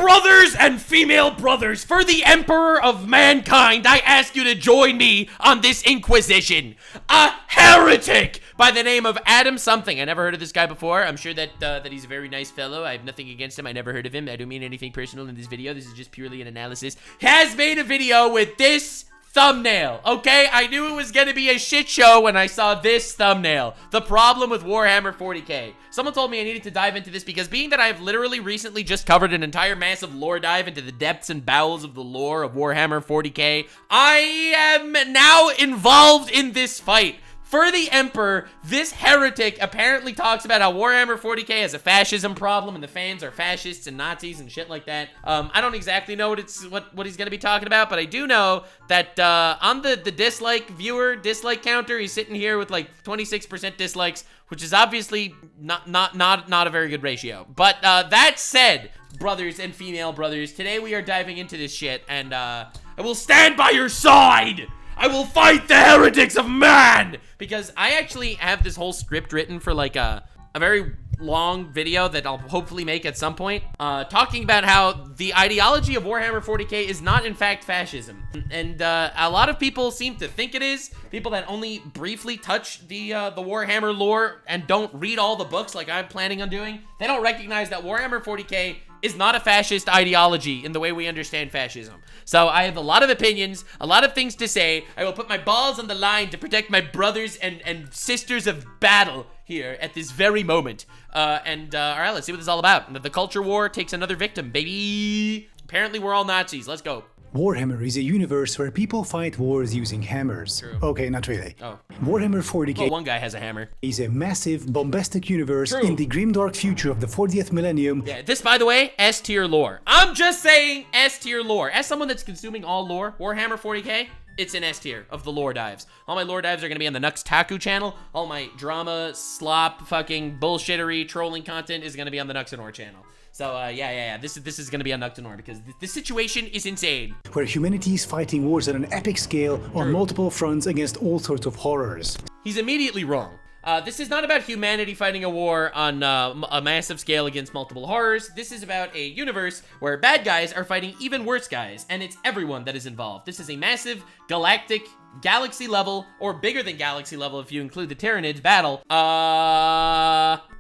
Brothers and female brothers, for the Emperor of Mankind, I ask you to join me on this inquisition. A heretic by the name of Adam something. I never heard of this guy before. I'm sure that he's a very nice fellow. I have nothing against him. I never heard of him. I don't mean anything personal in this video. This is just purely an analysis. Has made a video with this thumbnail, okay? I knew it was gonna be a shit show when I saw this thumbnail. The problem with Warhammer 40k. Someone told me I needed to dive into this because being that I've literally recently just covered an entire massive lore dive into the depths and bowels of the lore of Warhammer 40k, I am now involved in this fight. For the Emperor, this heretic apparently talks about how Warhammer 40k has a fascism problem and the fans are fascists and Nazis and shit like that. I don't exactly know what he's gonna be talking about, but I do know that on the dislike counter, he's sitting here with like 26% dislikes, which is obviously not a very good ratio. But that said, brothers and female brothers, today we are diving into this shit, and I will stand by your side. I will fight the heretics of man! Because I actually have this whole script written for like a very long video that I'll hopefully make at some point, talking about how the ideology of Warhammer 40k is not in fact fascism. And a lot of people seem to think it is. People that only briefly touch the Warhammer lore and don't read all the books like I'm planning on doing, they don't recognize that Warhammer 40k is not a fascist ideology in the way we understand fascism. So I have a lot of opinions, a lot of things to say. I will put my balls on the line to protect my brothers and sisters of battle here at this very moment. All right, let's see what this is all about. The culture war takes another victim, baby. Apparently we're all Nazis. Let's go. Warhammer is a universe where people fight wars using hammers. True. Okay, not really. Oh. Warhammer 40k Well, one guy has a hammer. is a massive, bombastic universe True. in the grimdark future of the 40th millennium. Yeah, this, by the way, S-tier lore. I'm just saying S-tier lore. As someone that's consuming all lore, Warhammer 40k, it's an S-tier of the lore dives. All my lore dives are going to be on the Taku channel. All my drama, slop, fucking bullshittery, trolling content is going to be on the Nuxanor channel. So, yeah. This is going to be on Nuxanor because this situation is insane. Where humanity is fighting wars on an epic scale on multiple fronts against all sorts of horrors. He's immediately wrong. This is not about humanity fighting a war on a massive scale against multiple horrors. This is about a universe where bad guys are fighting even worse guys, and it's everyone that is involved. This is a massive galactic, galaxy level, or bigger than galaxy level if you include the Tyranids battle.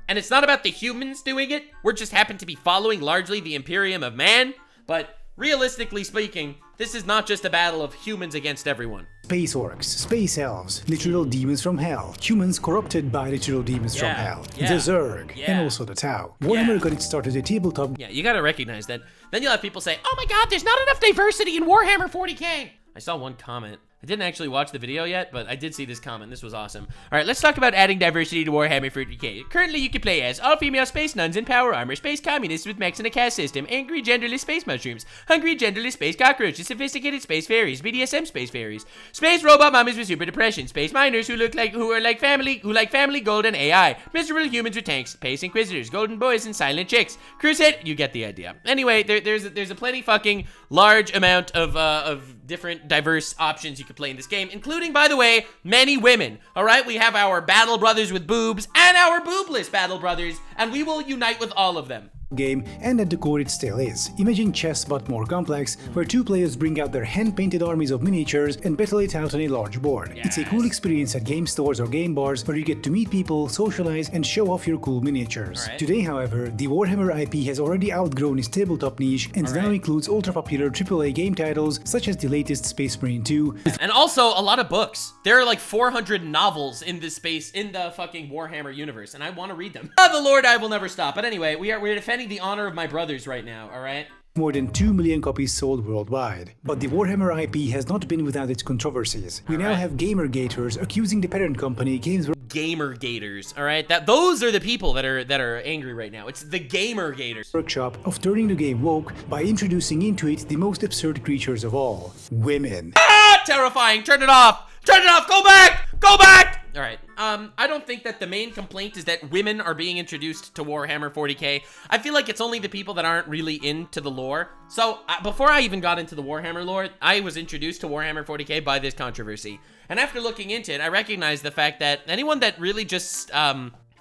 And it's not about the humans doing it. We're just happen to be following largely the Imperium of Man, but realistically speaking, this is not just a battle of humans against everyone. Space orcs, space elves, literal demons from hell, humans corrupted by literal demons from hell, the Zerg, and also the Tau. Warhammer got its start as a tabletop. Yeah, you gotta recognize that. Then you'll have people say, oh my god, there's not enough diversity in Warhammer 40k. I saw one comment. I didn't actually watch the video yet, but I did see this comment. This was awesome. All right, let's talk about adding diversity to Warhammer 40k. Currently, you can play as all-female space nuns in power armor, space communists with mechs and a caste system, angry genderless space mushrooms, hungry genderless space cockroaches, sophisticated space fairies, BDSM space fairies, space robot mummies with super depression, space miners who like family, golden AI, miserable humans with tanks, space inquisitors, golden boys, and silent chicks. Crusade, you get the idea. Anyway, there's a plenty fucking large amount of different diverse options you could play in this game, including, by the way, many women. All right, we have our battle brothers with boobs and our boobless battle brothers, and we will unite with all of them. Game, and at the core it still is. Imagine chess but more complex, where two players bring out their hand-painted armies of miniatures and battle it out on a large board. Yes. It's a cool experience at game stores or game bars where you get to meet people, socialize, and show off your cool miniatures. Right. Today, however, the Warhammer IP has already outgrown its tabletop niche and now includes ultra-popular AAA game titles such as the latest Space Marine 2. And also a lot of books. There are like 400 novels in this space, in the fucking Warhammer universe, and I want to read them. The Lord I will never stop. But anyway, we're defending the honor of my brothers right now, all right? More than 2 million copies sold worldwide. But the Warhammer IP has not been without its controversies. We now have gamer-gators accusing the parent company Gamer-gators, all right? Those are the people that are angry right now. It's the gamer-gators. Workshop of turning the game woke by introducing into it the most absurd creatures of all: women. Ah, terrifying! Turn it off! Turn it off! Go back! Go back! All right, I don't think that the main complaint is that women are being introduced to Warhammer 40k. I feel like it's only the people that aren't really into the lore. So, before I even got into the Warhammer lore, I was introduced to Warhammer 40k by this controversy. And after looking into it, I recognized the fact that anyone that really just,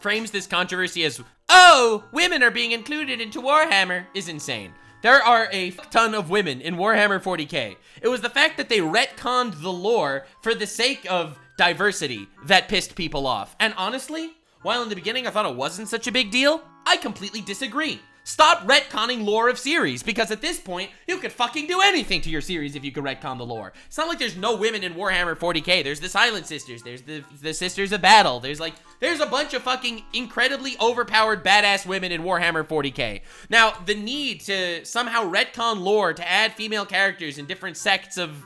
frames this controversy as, oh, women are being included into Warhammer, is insane. There are a ton of women in Warhammer 40k. It was the fact that they retconned the lore for the sake of diversity that pissed people off. And honestly, while in the beginning I thought it wasn't such a big deal, I completely disagree. Stop retconning lore of series, because at this point, you could fucking do anything to your series if you could retcon the lore. It's not like there's no women in Warhammer 40k. There's the Silent Sisters, there's the Sisters of Battle, there's a bunch of fucking incredibly overpowered badass women in Warhammer 40k. Now, the need to somehow retcon lore to add female characters in different sects of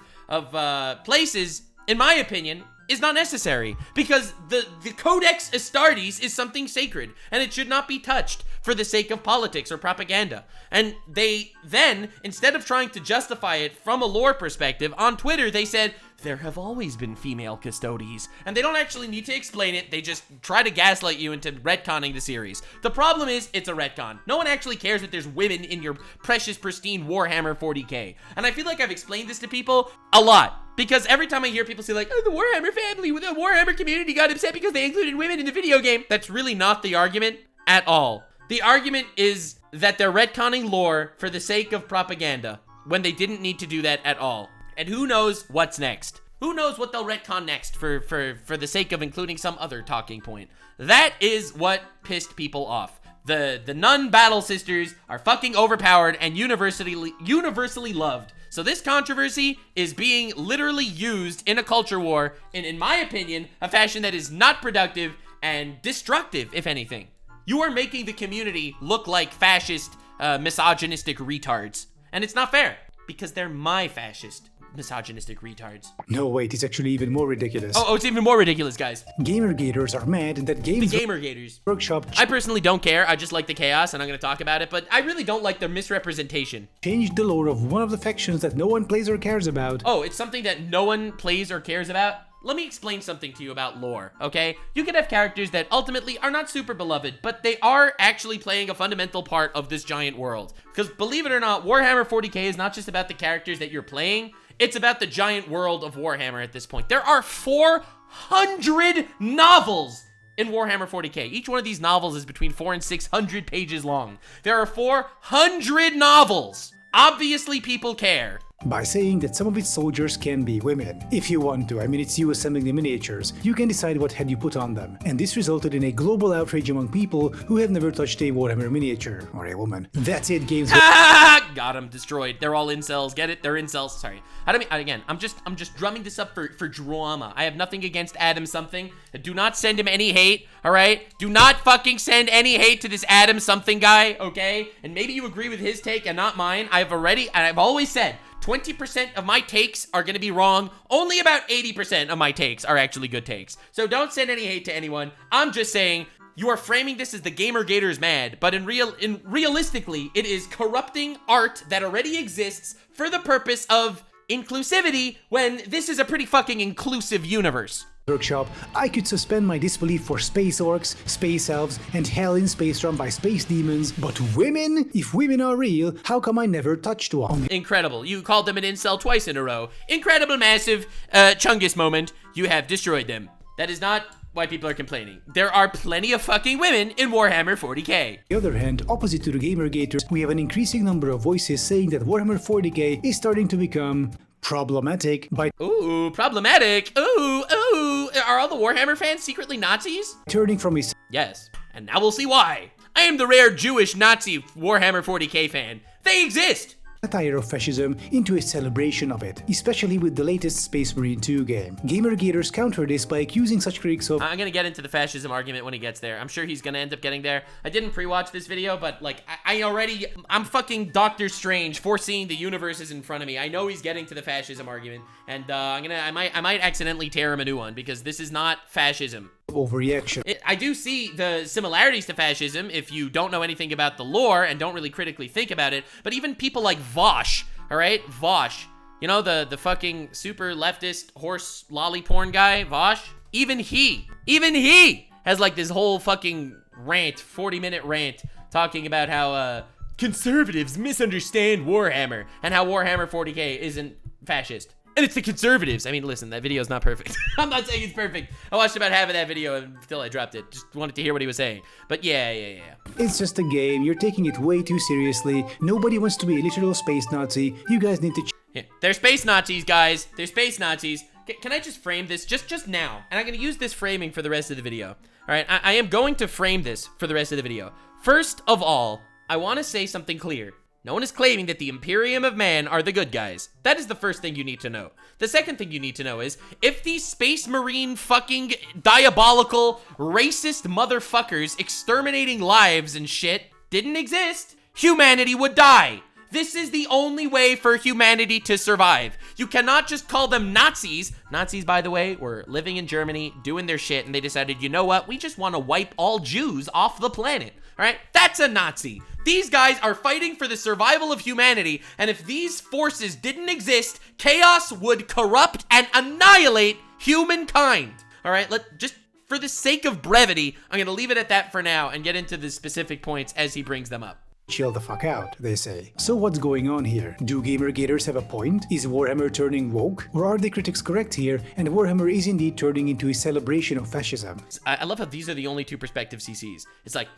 places, in my opinion, is not necessary, because the Codex Astartes is something sacred, and it should not be touched for the sake of politics or propaganda. And they then, instead of trying to justify it from a lore perspective, on Twitter they said, there have always been female custodies. And they don't actually need to explain it, they just try to gaslight you into retconning the series. The problem is, it's a retcon. No one actually cares that there's women in your precious, pristine Warhammer 40k. And I feel like I've explained this to people a lot. Because every time I hear people say like, oh, the Warhammer family, the Warhammer community got upset because they included women in the video game. That's really not the argument at all. The argument is that they're retconning lore for the sake of propaganda when they didn't need to do that at all. And who knows what's next? Who knows what they'll retcon next for the sake of including some other talking point? That is what pissed people off. The nun battle sisters are fucking overpowered and universally loved. So this controversy is being literally used in a culture war in my opinion, a fashion that is not productive and destructive, if anything. You are making the community look like fascist, misogynistic retards. And it's not fair, because they're my fascist, misogynistic retards. No, wait, it's actually even more ridiculous. Oh, it's even more ridiculous, guys. Gamergaters are mad that Games The Gamergaters. Workshop I personally don't care. I just like the chaos, and I'm going to talk about it, but I really don't like the misrepresentation. changed the lore of one of the factions that no one plays or cares about. Oh, it's something that no one plays or cares about? Let me explain something to you about lore, okay? You can have characters that ultimately are not super beloved, but they are actually playing a fundamental part of this giant world. Because believe it or not, Warhammer 40k is not just about the characters that you're playing, it's about the giant world of Warhammer at this point. There are 400 novels in Warhammer 40k. Each one of these novels is between 400 and 600 pages long. There are 400 novels. Obviously, people care. By saying that some of its soldiers can be women. If you want to, I mean, it's you assembling the miniatures. You can decide what head you put on them. And this resulted in a global outrage among people who have never touched a Warhammer miniature. Or a woman. That's it, games. Got them destroyed. They're all incels. Get it? They're incels. Sorry. Again, I'm just drumming this up for drama. I have nothing against Adam something. Do not send him any hate, all right? Do not fucking send any hate to this Adam something guy, okay? And maybe you agree with his take and not mine. I've always said 20% of my takes are going to be wrong. Only about 80% of my takes are actually good takes. So don't send any hate to anyone. I'm just saying you are framing this as the Gamergaters mad, but realistically, it is corrupting art that already exists for the purpose of inclusivity when this is a pretty fucking inclusive universe. Workshop, I could suspend my disbelief for space orcs, space elves, and hell in space run by space demons, but women? If women are real, how come I never touched one? Incredible. You called them an incel twice in a row. Incredible, massive, Chungus moment. You have destroyed them. That is not why people are complaining. There are plenty of fucking women in Warhammer 40k. On the other hand, opposite to the Gamergaters, we have an increasing number of voices saying that Warhammer 40k is starting to become problematic by problematic. Are all the Warhammer fans secretly Nazis? turning from a Yes, and now we'll see why. I am the rare Jewish Nazi Warhammer 40k fan. They exist! satire of fascism into a celebration of it, especially with the latest Space Marine 2 game. Gamergaters counter this by accusing such critics of I'm gonna get into the fascism argument when he gets there. I'm sure he's gonna end up getting there. I didn't pre-watch this video, but like, I'm fucking Doctor Strange foreseeing the universes in front of me. I know he's getting to the fascism argument, and I might accidentally tear him a new one, because this is not fascism. overreaction. I do see the similarities to fascism if you don't know anything about the lore and don't really critically think about it, but even people like Vosh, all right? Vosh, you know, the fucking super leftist horse lolly porn guy, Vosh? Even he has like this whole fucking rant, 40-minute rant, talking about how conservatives misunderstand Warhammer and how Warhammer 40k isn't fascist. And it's the conservatives. I mean, listen, that video is not perfect. I'm not saying it's perfect. I watched about half of that video until I dropped it. Just wanted to hear what he was saying. But yeah. It's just a game. You're taking it way too seriously. Nobody wants to be a literal space Nazi. You guys need to Yeah, they're space Nazis, guys. They're space Nazis. Can I just frame this just now? And I'm going to use this framing for the rest of the video. All right, I am going to frame this for the rest of the video. First of all, I want to say something clear. No one is claiming that the Imperium of Man are the good guys. That is the first thing you need to know. The second thing you need to know is, if these space marine fucking diabolical, racist motherfuckers exterminating lives and shit didn't exist, humanity would die. This is the only way for humanity to survive. You cannot just call them Nazis. Nazis, by the way, were living in Germany, doing their shit, and they decided, you know what? We just want to wipe all Jews off the planet. All right? That's a Nazi. These guys are fighting for the survival of humanity, and if these forces didn't exist, chaos would corrupt and annihilate humankind. All right? Just for the sake of brevity, I'm going to leave it at that for now and get into the specific points as he brings them up. chill the fuck out, they say. So what's going on here? Do gamer-gators have a point? Is Warhammer turning woke? Or are the critics correct here, and Warhammer is indeed turning into a celebration of fascism? I love how these are the only two perspectives he sees. It's like,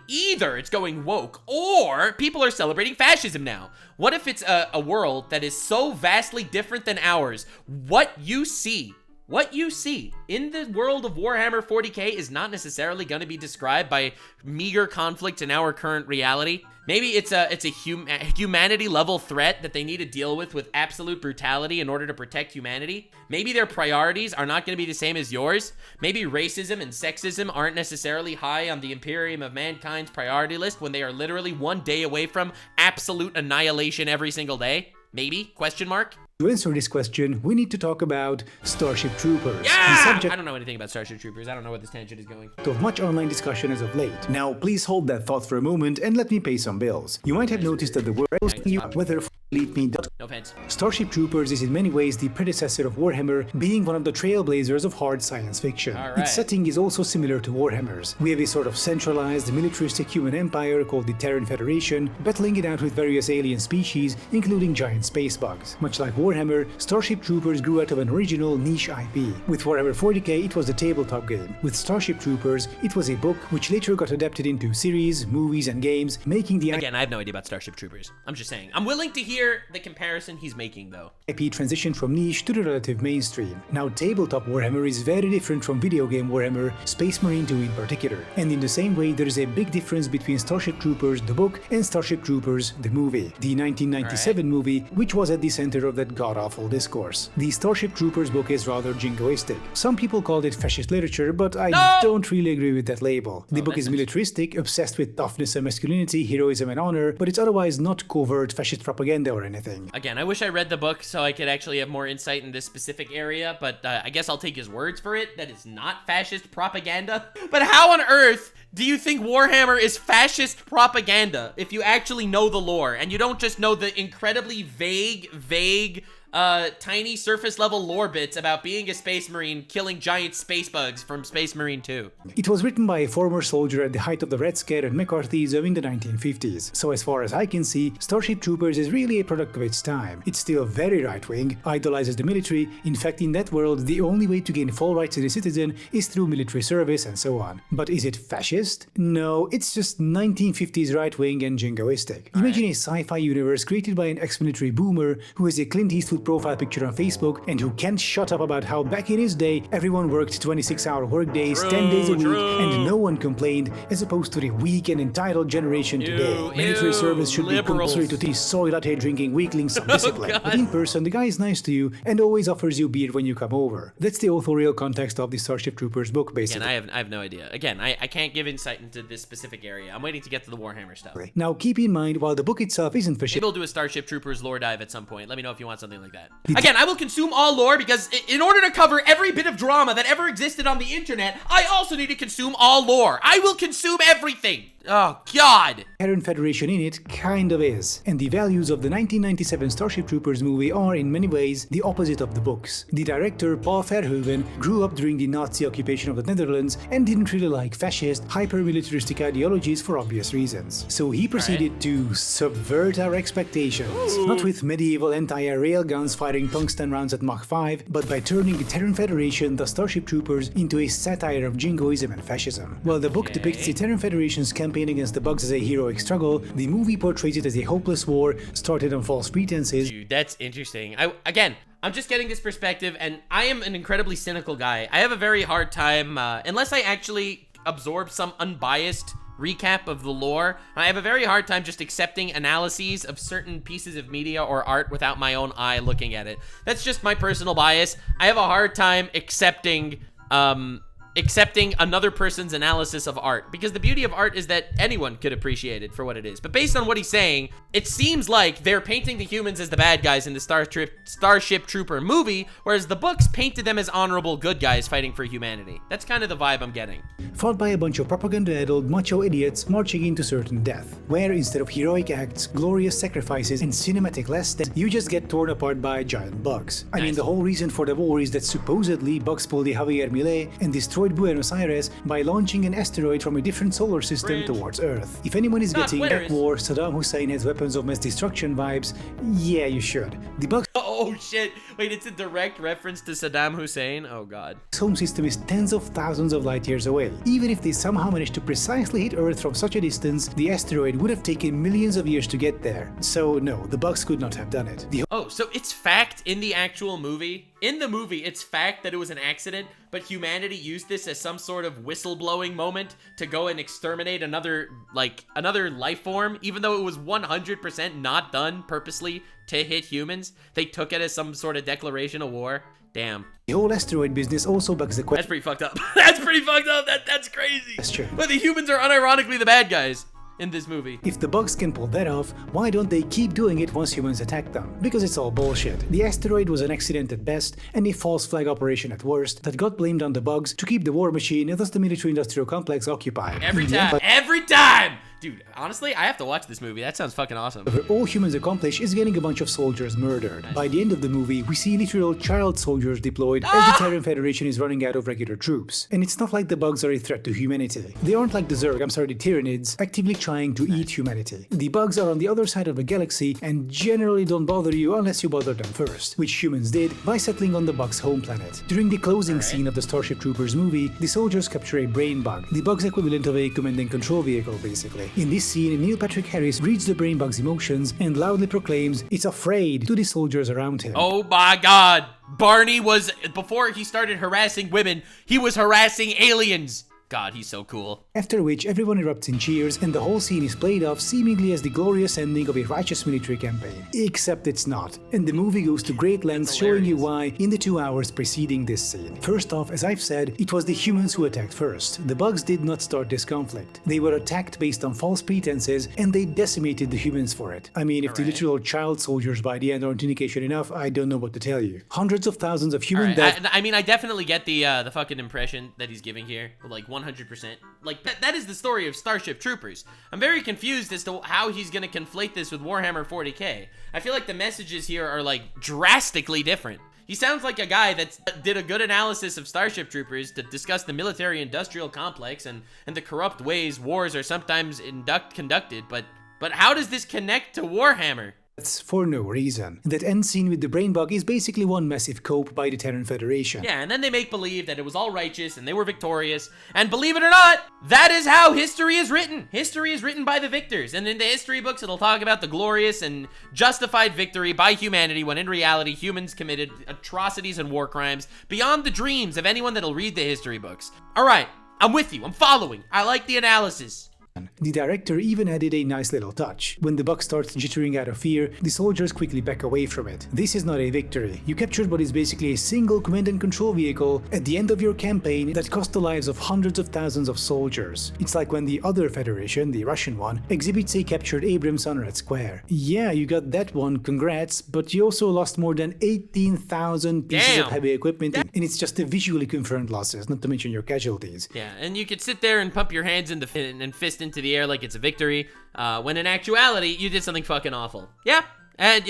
either it's going woke, or people are celebrating fascism now. What if it's a world that is so vastly different than ours? What you see in the world of Warhammer 40k is not necessarily going to be described by meager conflict in our current reality. Maybe it's a humanity level threat that they need to deal with absolute brutality in order to protect humanity. Maybe their priorities are not going to be the same as yours. Maybe racism and sexism aren't necessarily high on the Imperium of Mankind's priority list when they are literally one day away from absolute annihilation every single day. Maybe? Question mark? To answer this question, we need to talk about Starship Troopers. Yeah! I don't know anything about Starship Troopers. I don't know where this tangent is going. Of much online discussion as of late. Now, please hold that thought for a moment and let me pay some bills. You might have noticed that the word whether No offense. Starship Troopers is in many ways the predecessor of Warhammer, being one of the trailblazers of hard science fiction. Right. Its setting is also similar to Warhammer's. We have a sort of centralized, militaristic human empire called the Terran Federation, battling it out with various alien species, including giant space bugs. Much like Warhammer, Starship Troopers grew out of an original niche IP. With Warhammer 40k, it was the tabletop game. With Starship Troopers, it was a book which later got adapted into series, movies, and games, making the Again, I have no idea about Starship Troopers. I'm just saying. I'm willing to hear the comparison he's making, though. IP transitioned from niche to the relative mainstream. Now, tabletop Warhammer is very different from video game Warhammer, Space Marine 2 in particular. And in the same way, there is a big difference between Starship Troopers, the book, and Starship Troopers, the movie. The 1997 movie, which was at the center of that god-awful discourse. The Starship Troopers book is rather jingoistic. Some people called it fascist literature, but I don't really agree with that label. The book is militaristic, obsessed with toughness and masculinity, heroism and honor, but it's otherwise not covert fascist propaganda or anything. Again, I wish I read the book so I could actually have more insight in this specific area, but I guess I'll take his words for it. That is not fascist propaganda. But how on earth do you think Warhammer is fascist propaganda if you actually know the lore and you don't just know the incredibly vague, tiny surface level lore bits about being a space marine killing giant space bugs from Space Marine 2? It was written by a former soldier at the height of the Red Scare and McCarthyism in the 1950s, so as far as I can see, Starship Troopers is really a product of its time. It's still very right-wing, idolizes the military. In fact, in that world, the only way to gain full rights as a citizen is through military service and so on. But is it fascist? No, it's just 1950s right-wing and jingoistic. Imagine a sci-fi universe created by an ex-military boomer who has a Clint Eastwood profile picture on Facebook and who can't shut up about how back in his day everyone worked 26-hour workdays, 10 days a week, and no one complained, as opposed to the weak and entitled generation today. Military service should be compulsory to teach soy latte drinking weaklings some discipline. But in person, the guy is nice to you and always offers you beer when you come over. That's the authorial context of the Starship Troopers book, basically. Again, I have no idea. Again, I can't give insight into this specific area. I'm waiting to get to the Warhammer stuff. Now keep in mind, while the book itself isn't fascist, maybe we'll do a Starship Troopers lore dive at some point. Let me know if you want something like that. Again, I will consume all lore because in order to cover every bit of drama that ever existed on the internet, I also need to consume all lore. I will consume everything. Oh, God! Terran Federation in it kind of is, and the values of the 1997 Starship Troopers movie are in many ways the opposite of the books. The director, Paul Verhoeven, grew up during the Nazi occupation of the Netherlands and didn't really like fascist, hyper-militaristic ideologies for obvious reasons. So he proceeded to subvert our expectations, not with medieval anti-air railguns firing tungsten rounds at Mach 5, but by turning the Terran Federation, the Starship Troopers, into a satire of jingoism and fascism. While the book depicts the Terran Federation's campaign against the bugs as a heroic struggle, the movie portrays it as a hopeless war started on false pretenses. Dude, that's interesting. I'm just getting this perspective, and I am an incredibly cynical guy. I have a very hard time, unless I actually absorb some unbiased recap of the lore, I have a very hard time just accepting analyses of certain pieces of media or art without my own eye looking at it. That's just my personal bias. I have a hard time accepting another person's analysis of art, because the beauty of art is that anyone could appreciate it for what it is. But based on what he's saying, it seems like they're painting the humans as the bad guys in the Starship Trooper movie, whereas the books painted them as honorable good guys fighting for humanity. That's kind of the vibe I'm getting. Fought by a bunch of propaganda-addled macho idiots marching into certain death, where instead of heroic acts, glorious sacrifices, and cinematic lessons, you just get torn apart by giant bugs. I mean, the whole reason for the war is that supposedly bugs pulled the Javier Milei and destroyed Buenos Aires by launching an asteroid from a different solar system towards Earth. If anyone is getting that war, Saddam Hussein has weapons of mass destruction vibes, yeah, you should. The bugs Oh shit, wait, it's a direct reference to Saddam Hussein? Oh god. home system is tens of thousands of light years away. Even if they somehow managed to precisely hit Earth from such a distance, the asteroid would have taken millions of years to get there. So no, the bugs could not have done it. Oh, so it's fact in the actual movie? In the movie, it's fact that it was an accident, but humanity used this as some sort of whistleblowing moment to go and exterminate another life form, even though it was 100% not done purposely to hit humans. They took it as some sort of declaration of war. Damn. The whole asteroid business also begs the question. That's pretty fucked up. That's pretty fucked up. That's crazy. That's true. But the humans are unironically the bad guys in this movie. If the bugs can pull that off, why don't they keep doing it once humans attack them? Because it's all bullshit. The asteroid was an accident at best and a false flag operation at worst that got blamed on the bugs to keep the war machine and thus the military-industrial complex occupied. Every time! Dude, honestly, I have to watch this movie. That sounds fucking awesome. All humans accomplish is getting a bunch of soldiers murdered. Nice. By the end of the movie, we see literal child soldiers deployed as the Terran Federation is running out of regular troops. And it's not like the bugs are a threat to humanity. They aren't like the Tyranids, actively trying to eat humanity. The bugs are on the other side of the galaxy and generally don't bother you unless you bother them first, which humans did by settling on the bugs' home planet. During the closing scene of the Starship Troopers movie, the soldiers capture a brain bug, the bug's equivalent of a command and control vehicle basically. In this scene, Neil Patrick Harris reads the brain bug's emotions and loudly proclaims it's afraid to the soldiers around him. Oh my god! Barney was, before he started harassing women, he was harassing aliens! God, he's so cool. After which, everyone erupts in cheers and the whole scene is played off seemingly as the glorious ending of a righteous military campaign. Except it's not. And the movie goes to great lengths showing you why in the 2 hours preceding this scene. First off, as I've said, it was the humans who attacked first. The bugs did not start this conflict. They were attacked based on false pretenses and they decimated the humans for it. I mean, if the literal child soldiers by the end aren't indication enough, I don't know what to tell you. Hundreds of thousands of human deaths. I mean, I definitely get the fucking impression that he's giving here. Like, 100%. Like, that is the story of Starship Troopers. I'm very confused as to how he's gonna conflate this with Warhammer 40k. I feel like the messages here are, like, drastically different. He sounds like a guy that did a good analysis of Starship Troopers to discuss the military-industrial complex and the corrupt ways wars are sometimes conducted, but how does this connect to Warhammer? That's for no reason. That end scene with the brain bug is basically one massive cope by the Terran Federation. Yeah, and then they make believe that it was all righteous and they were victorious. And believe it or not, that is how history is written. History is written by the victors. And in the history books, it'll talk about the glorious and justified victory by humanity when in reality, humans committed atrocities and war crimes beyond the dreams of anyone that'll read the history books. All right, I'm with you. I'm following. I like the analysis. The director even added a nice little touch. When the bug starts jittering out of fear, the soldiers quickly back away from it. This is not a victory. You captured what is basically a single command and control vehicle at the end of your campaign that cost the lives of hundreds of thousands of soldiers. It's like when the other Federation, the Russian one, exhibits a captured Abrams on Red Square. Yeah, you got that one, congrats, but you also lost more than 18,000 pieces of heavy equipment, and it's just the visually confirmed losses, not to mention your casualties. Yeah, and you could sit there and pump your hands and fist into the air like it's a victory, when in actuality, you did something fucking awful. Yeah, and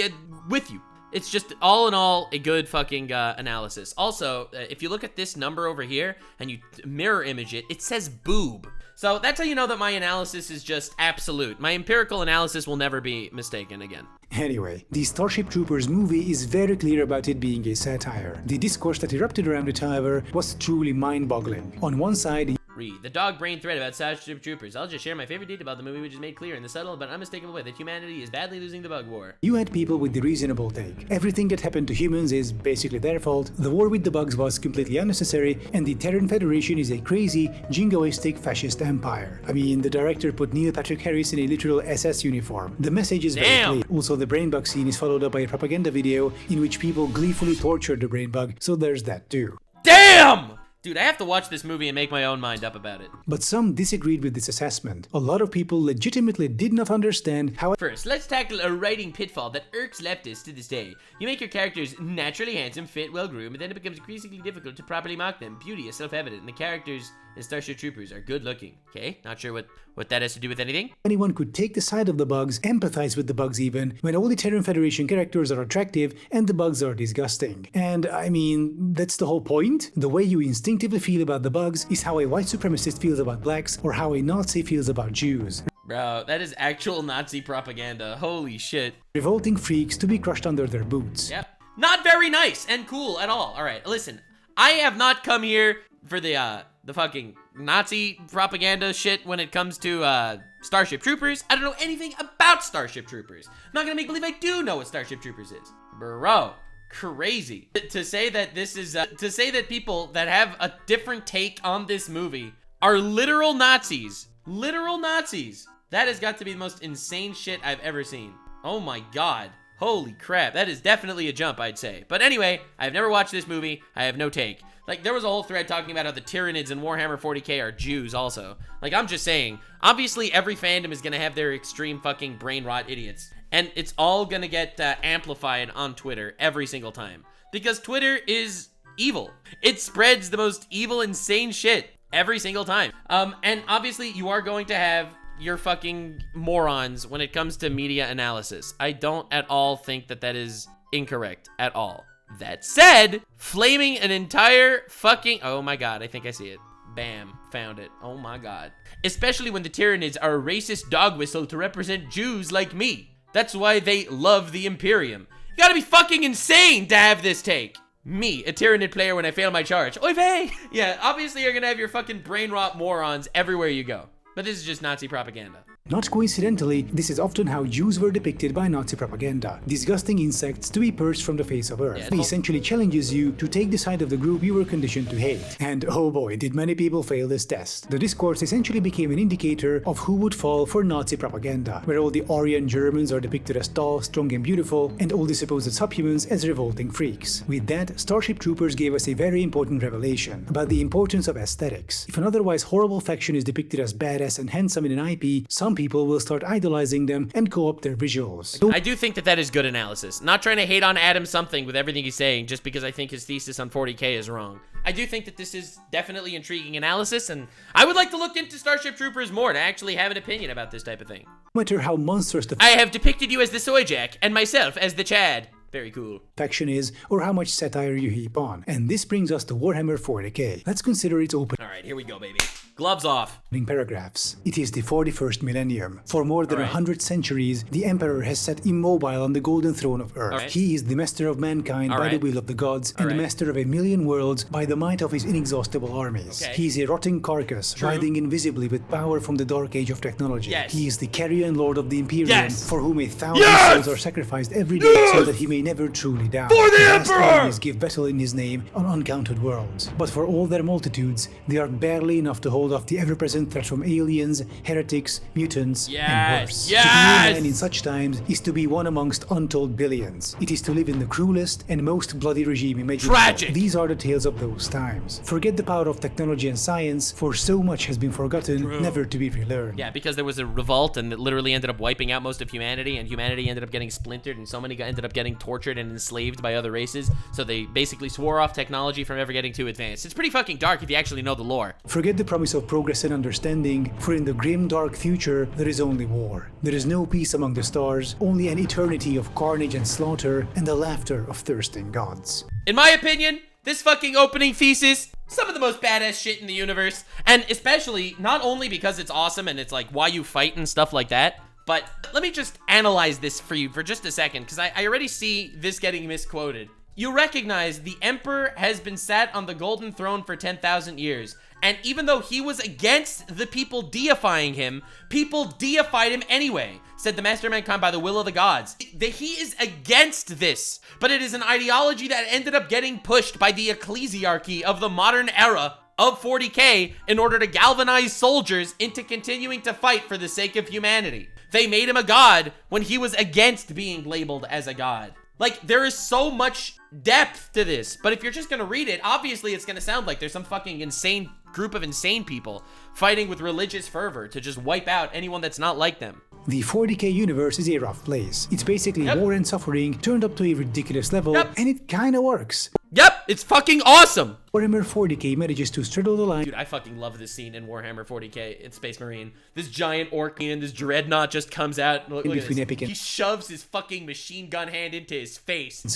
with you. It's just, all in all, a good fucking analysis. Also, if you look at this number over here, and you mirror image it, it says boob. So that's how you know that my analysis is just absolute. My empirical analysis will never be mistaken again. Anyway, the Starship Troopers movie is very clear about it being a satire. The discourse that erupted around it, however, was truly mind-boggling. On one side, Read the dog brain thread about Starship Troopers. I'll just share my favorite detail about the movie, which is made clear in the subtle but unmistakable way that humanity is badly losing the bug war. you had people with the reasonable take. Everything that happened to humans is basically their fault, the war with the bugs was completely unnecessary, and the Terran Federation is a crazy, jingoistic fascist empire. I mean, the director put Neil Patrick Harris in a literal SS uniform. The message is very clear. Also, the brain bug scene is followed up by a propaganda video in which people gleefully tortured the brain bug, so there's that too. Damn! Dude, I have to watch this movie and make my own mind up about it. But some disagreed with this assessment. A lot of people legitimately did not understand how. First, let's tackle a writing pitfall that irks leftists to this day. You make your characters naturally handsome, fit, well-groomed, and then it becomes increasingly difficult to properly mock them. Beauty is self-evident, and the characters in Starship Troopers are good-looking. Okay, not sure what that has to do with anything. Anyone could take the side of the bugs, empathize with the bugs even, when all the Terran Federation characters are attractive and the bugs are disgusting. And I mean, that's the whole point. The way you instinctively feel about the bugs is how a white supremacist feels about blacks or how a Nazi feels about Jews. Bro, that is actual Nazi propaganda. Holy shit. Revolting freaks to be crushed under their boots. Yep. Not very nice and cool at all. Alright, listen. I have not come here for the fucking Nazi propaganda shit when it comes to, Starship Troopers. I don't know anything about Starship Troopers. I'm not gonna make believe I do know what Starship Troopers is. Bro, crazy. To say that this is, to say that people that have a different take on this movie are literal Nazis. Literal Nazis. That has got to be the most insane shit I've ever seen. Oh my god. Holy crap. That is definitely a jump, I'd say. But anyway, I've never watched this movie. I have no take. Like, there was a whole thread talking about how the Tyranids in Warhammer 40k are Jews also. Like, I'm just saying, obviously every fandom is gonna have their extreme fucking brain rot idiots. And it's all gonna get amplified on Twitter every single time. Because Twitter is evil. It spreads the most evil, insane shit every single time. And obviously you are going to have your fucking morons when it comes to media analysis. I don't at all think that that is incorrect at all. That said, flaming an entire fucking... Oh my god, I think I see it. Bam, found it. Oh my god. Especially when the Tyranids are a racist dog whistle to represent Jews like me. That's why they love the Imperium. You gotta be fucking insane to have this take. Me, a Tyranid player when I fail my charge. Oy vey! Yeah, obviously you're gonna have your fucking brain rot morons everywhere you go. But this is just Nazi propaganda. Not coincidentally, this is often how Jews were depicted by Nazi propaganda. Disgusting insects to be purged from the face of Earth. It essentially challenges you to take the side of the group you were conditioned to hate. And oh boy, did many people fail this test. The discourse essentially became an indicator of who would fall for Nazi propaganda, where all the Aryan Germans are depicted as tall, strong and beautiful, and all the supposed subhumans as revolting freaks. With that, Starship Troopers gave us a very important revelation about the importance of aesthetics. If an otherwise horrible faction is depicted as badass and handsome in an IP, some people will start idolizing them and co-opt their visuals. I do think that is good analysis. Not trying to hate on Adam something with everything he's saying just because I think his thesis on 40k is wrong. I do think that this is definitely intriguing analysis, and I would like to look into Starship Troopers more to actually have an opinion about this type of thing. No matter how monstrous the I have depicted you as the Soy Jack and myself as the Chad. Very cool. Faction is, or how much satire you heap on. And this brings us to Warhammer 40k. Let's consider its opening. Alright, here we go, baby. Gloves off. Paragraphs. It is the 41st millennium. For more than 100 centuries, the Emperor has sat immobile on the golden throne of Earth. He is the master of mankind by the will of the gods, and the master of a million worlds by the might of his inexhaustible armies. He is a rotting carcass, writhing invisibly with power from the dark age of technology. He is the carrion lord of the Imperium, for whom 1,000 souls are sacrificed every day so that he may never truly die. For the Emperor! Armies give battle in his name on uncounted worlds. But for all their multitudes, they are barely enough to hold off the ever-present threat from aliens, heretics, mutants, and worse. To be a man in such times is to be one amongst untold billions. It is to live in the cruelest and most bloody regime imaginable. Tragic! These are the tales of those times. Forget the power of technology and science, for so much has been forgotten, never to be relearned. Yeah, because there was a revolt and it literally ended up wiping out most of humanity, and humanity ended up getting splintered, and so many ended up getting tortured and enslaved by other races, so they basically swore off technology from ever getting too advanced. It's pretty fucking dark if you actually know the lore. Forget the promise of progress and understanding, for in the grim dark future there is only war. There is no peace among the stars, only an eternity of carnage and slaughter, and the laughter of thirsting gods. In my opinion, this fucking opening thesis, some of the most badass shit in the universe, and especially not only because it's awesome and it's like why you fight and stuff like that, but let me just analyze this for you for just a second, because I already see this getting misquoted. You recognize the Emperor has been sat on the golden throne for 10,000 years, and even though he was against the people deifying him, people deified him anyway, said the Master of Mankind by the will of the gods. He is against this, but it is an ideology that ended up getting pushed by the ecclesiarchy of the modern era of 40k in order to galvanize soldiers into continuing to fight for the sake of humanity. They made him a god when he was against being labeled as a god. Like, there is so much depth to this, but if you're just gonna read it, obviously it's gonna sound like there's some fucking insane group of insane people fighting with religious fervor to just wipe out anyone that's not like them. The 40k universe is a rough place. It's basically war and suffering turned up to a ridiculous level, and it kinda works. Yep, it's fucking awesome! Warhammer 40k manages to straddle the line. Dude, I fucking love this scene in Warhammer 40k in Space Marine. This giant orc and this dreadnought just comes out. Look at this. He shoves his fucking machine gun hand into his face and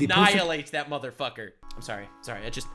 annihilates that motherfucker. I'm sorry. I just